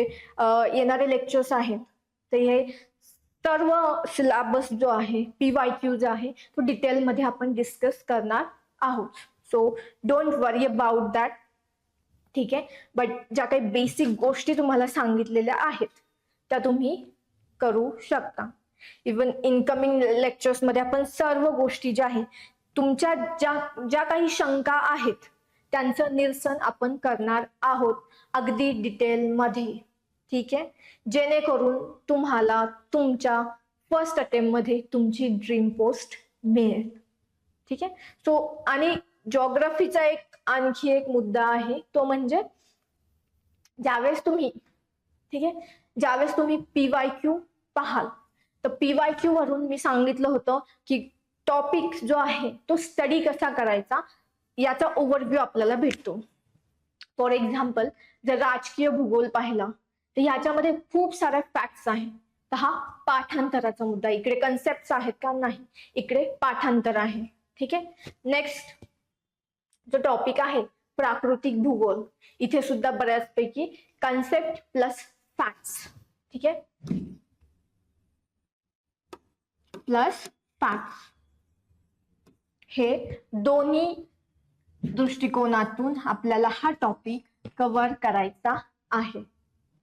येणारे लेक्चर्स आहेत ते हे सर्व सिलेबस जो आहे, PYQ जो आहे तो डिटेलमध्ये आपण डिस्कस करणार आहोत. So don't worry about that. ठीक आहे. बट ज्या काही बेसिक गोष्टी तुम्हाला सांगितलेल्या आहेत त्या तुम्ही करू शकता. इवन इनकमिंग लेक्चर्समध्ये आपण सर्व गोष्टी ज्या आहेत, तुमच्या ज्या काही शंका आहेत त्यांचं निरसन आपण करणार आहोत अगदी डिटेलमध्ये. ठीक आहे. जेणेकरून तुम्हाला तुमच्या फर्स्ट अटेम्प्टमध्ये तुमची ड्रीम पोस्ट मिळेल. ठीक आहे. सो आणि जिओग्राफीचा आणखी एक मुद्दा आहे, तो म्हणजे ज्यावेळेस तुम्ही, ठीक आहे, ज्यावेळेस तुम्ही PYQ पाहाल तर PYQ वरून मी सांगितलं होतं की टॉपिक जो आहे तो स्टडी कसा करायचा याचा ओव्हरव्ह्यू आपल्याला भेटतो. फॉर एक्झाम्पल जर राजकीय भूगोल पाहिला तर ह्याच्यामध्ये खूप साऱ्या फॅक्ट्स आहेत. तर हा पाठांतराचा मुद्दा, इकडे कन्सेप्ट आहेत का, नाही, इकडे पाठांतर आहे. ठीक आहे. नेक्स्ट जो टॉपिक आहे प्राकृतिक भूगोल, इथे सुद्धा बऱ्याचपैकी कन्सेप्ट प्लस फॅक्ट्स. ठीक आहे, प्लस फॅक्ट्स, हे दोन्ही दृष्टिकोनातून आपल्याला हा टॉपिक कव्हर करायचा आहे.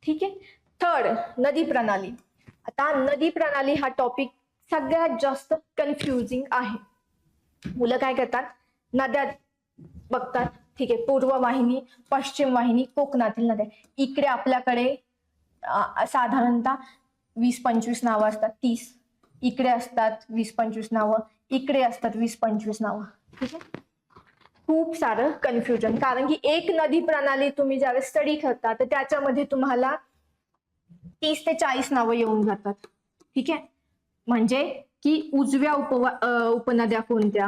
ठीक आहे. थर्ड, नदी प्रणाली. आता नदी प्रणाली हा टॉपिक सगळ्यात जास्त कन्फ्युजिंग आहे. मुलं काय करतात, नद्या बघतात, ठीक आहे, पूर्व वाहिनी, पश्चिम वाहिनी, कोकणातील नद्या, इकडे आपल्याकडे साधारणतः 20-25 नावं असतात, 30 इकडे असतात, 20-25 नावं इकडे असतात, 20-25 नावं. ठीक आहे. खूप सारं कन्फ्युजन, कारण की एक नदी प्रणाली तुम्ही ज्यावेळेस स्टडी करता तर त्याच्यामध्ये तुम्हाला 30 ते 40 नावं येऊन जातात. ठीक आहे. म्हणजे की उजव्या उपनद्या कोणत्या,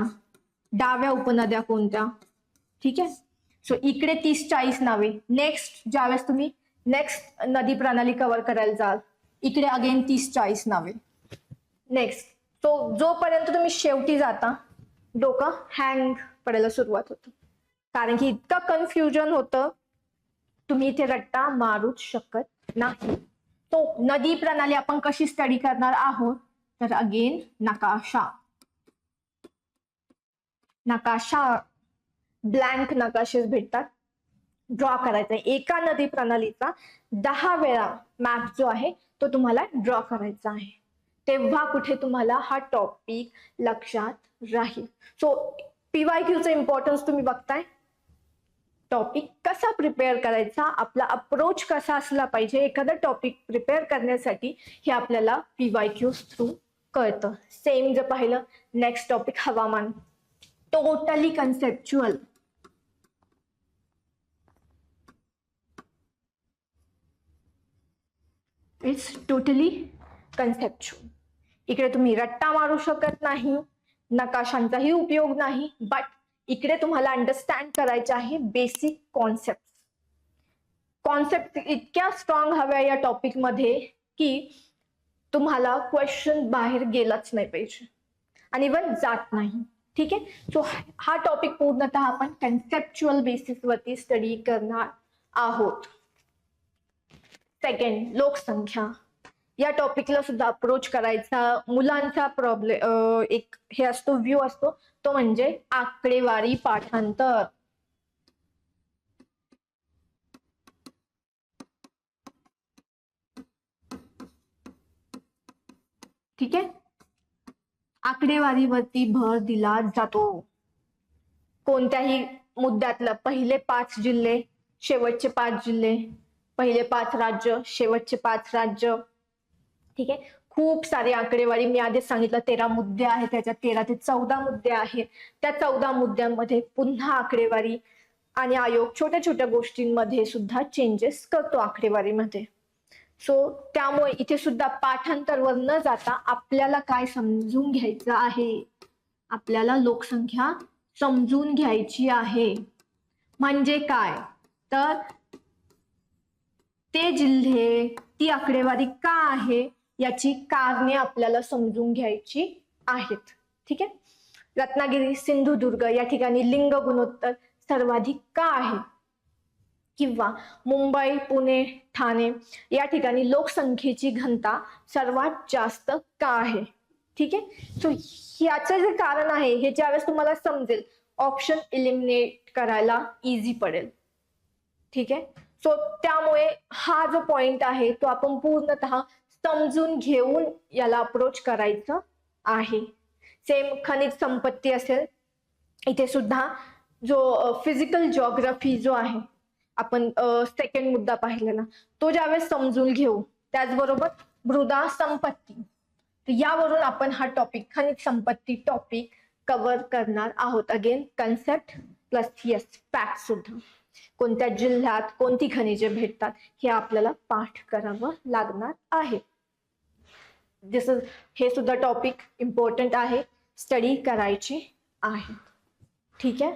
डाव्या उपनद्या कोणत्या. ठीक आहे. सो इकडे 30-40 नावे. नेक्स्ट ज्यावेळेस तुम्ही नेक्स्ट नदी प्रणाली कव्हर करायला जाल, इकडे अगेन 30-40 नावे. नेक्स्ट, सो जोपर्यंत तुम्ही शेवटी जाता डोकं हँग पडायला सुरुवात होतं, कारण की इतकं कन्फ्युजन होतं, तुम्ही इथे रट्टा मारूच शकत नाही. तो नदी प्रणाली आपण कशी स्टडी करणार आहोत, तर अगेन नकाशा ब्लँक नकाशेच भेटतात, ड्रॉ करायचा. एका नदी प्रणालीचा 10 वेळा मॅप जो आहे तो तुम्हाला ड्रॉ करायचा आहे, तेव्हा कुठे तुम्हाला हा टॉपिक लक्षात राहील. सो PYQचं इम्पॉर्टन्स तुम्ही बघताय, टॉपिक कसा प्रिपेअर करायचा, आपला अप्रोच कसा असला पाहिजे एखादा टॉपिक प्रिपेअर करण्यासाठी, हे आपल्याला PYQ थ्रू कळतं. सेम जर पाहिलं, नेक्स्ट टॉपिक हवामान, totally conceptual. It's totally conceptual. इकडे तुम्ही रट्टा मारू शकत नाही, नकाशांचाही उपयोग नाही, बट इकडे तुम्हाला अंडरस्टँड करायचे आहे बेसिक कॉन्सेप्ट. कॉन्सेप्ट इतक्या स्ट्रॉंग हव्या या टॉपिक मध्ये की तुम्हाला क्वेश्चन बाहेर गेलाच नाही पाहिजे आणि इव्हन जात नाही. ठीक आहे. सो हा टॉपिक पूर्णतः आपण कन्सेप्च्युअल बेसिस वरती स्टडी करणार आहोत. सेकंड लोकसंख्या, या टॉपिकला सुद्धा अप्रोच करायचा. मुलांचा प्रॉब्लेम एक हे असतो, व्ह्यू असतो, तो म्हणजे आकडेवारी पाठांतर. ठीक आहे, आकडेवारीवरती भर दिला जातो. कोणत्याही मुद्द्यातलं पहिले 5 जिल्हे, शेवटचे 5 जिल्हे, पहिले 5 राज्य, शेवटचे 5 राज्य. ठीक आहे, खूप सारी आकडेवारी. मी आधीच सांगितलं 13 मुद्दे आहेत, त्याच्यात 13 ते 14 मुद्दे आहेत. त्या 14 मुद्द्यांमध्ये पुन्हा आकडेवारी आणि आयोग छोट्या छोट्या गोष्टींमध्ये सुद्धा चेंजेस करतो आकडेवारीमध्ये. सो त्यामुळे इथे सुद्धा पाठांतरवर न जाता आपल्याला काय समजून घ्यायचं आहे, आपल्याला लोकसंख्या समजून घ्यायची आहे. म्हणजे काय, तर ते जिल्हे, ती आकडेवारी का आहे याची कारणे आपल्याला समजून घ्यायची आहेत. ठीक आहे, रत्नागिरी, सिंधुदुर्ग या ठिकाणी लिंग गुणोत्तर सर्वाधिक का आहे, किंवा मुंबई, पुणे, ठाणे या ठिकाणी लोकसंख्येची घनता सर्वात जास्त का आहे. ठीक आहे, सो याचं जे कारण आहे हे ज्यावेळेस तुम्हाला समजेल, ऑप्शन इलिमिनेट करायला इझी पडेल. ठीक आहे, सो त्यामुळे हा जो पॉइंट आहे तो आपण पूर्णतः समजून घेऊन याला अप्रोच करायचं आहे. सेम खनिज संपत्ती असेल, इथे सुद्धा जो फिजिकल जिओग्राफी जो आहे, आपण सेकंड मुद्दा पाहिलेला, तो ज्यावेळेस समजून घेऊ. त्याचबरोबर मृदा संपत्ती, तर यावरून आपण हा टॉपिक, खनिज संपत्ती टॉपिक कव्हर करणार आहोत. Again concept plus yes fact सुद्धा, कोणत्या जिल्ह्यात कोणती खनिजे भेटतात हे आपल्याला पाठ करावं लागणार आहे. हे सुद्धा टॉपिक इम्पॉर्टंट आहे, स्टडी करायची आहे. ठीक आहे,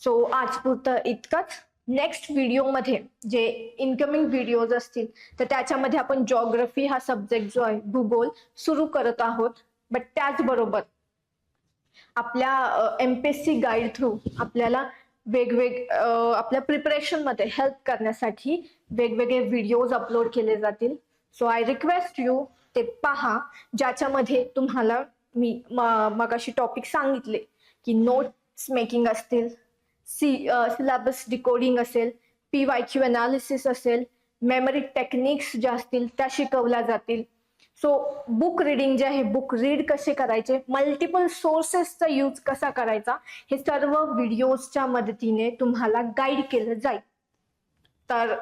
सो आज पुरतं इतकंच. नेक्स्ट व्हिडिओमध्ये जे इनकमिंग व्हिडिओज असतील तर त्याच्यामध्ये आपण जिओग्राफी हा सब्जेक्ट जो आहे, भूगोल सुरू करत आहोत. बट त्याचबरोबर आपल्या MPSC गाईड थ्रू आपल्याला आपल्या प्रिपरेशन मध्ये हेल्प करण्यासाठी वेगवेगळे व्हिडिओज अपलोड केले जातील. सो आय रिक्वेस्ट यू ते पहा, ज्याच्यामध्ये तुम्हाला मी मगाशी टॉपिक सांगितले की नोट्स मेकिंग असतील, सिलेबस डिकोडिंग असेल, PYQ अनालिसिस असेल, मेमरी टेक्निक्स ज्या असतील त्या शिकवल्या जातील. सो बुक रिडिंग जे आहे, बुक रीड कसे करायचे, मल्टिपल सोर्सेसचा यूज कसा करायचा, हे सर्व व्हिडिओजच्या मदतीने तुम्हाला गाईड केलं जाईल. तर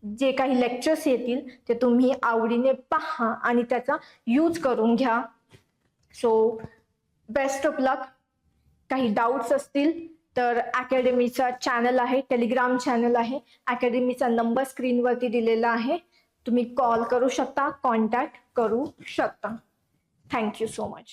जे काही लेक्चर्स येतील ते तुम्ही आवडीने पहा आणि त्याचा यूज करून घ्या. सो बेस्ट ऑफ लक. काही डाऊट्स असतील तर अकॅडमीचा चॅनल आहे, टेलिग्राम चॅनल आहे, अकॅडमीचा नंबर स्क्रीनवरती दिलेला आहे, तुम्ही कॉल करू शकता, कॉन्टॅक्ट करू शकता. Thank you so much.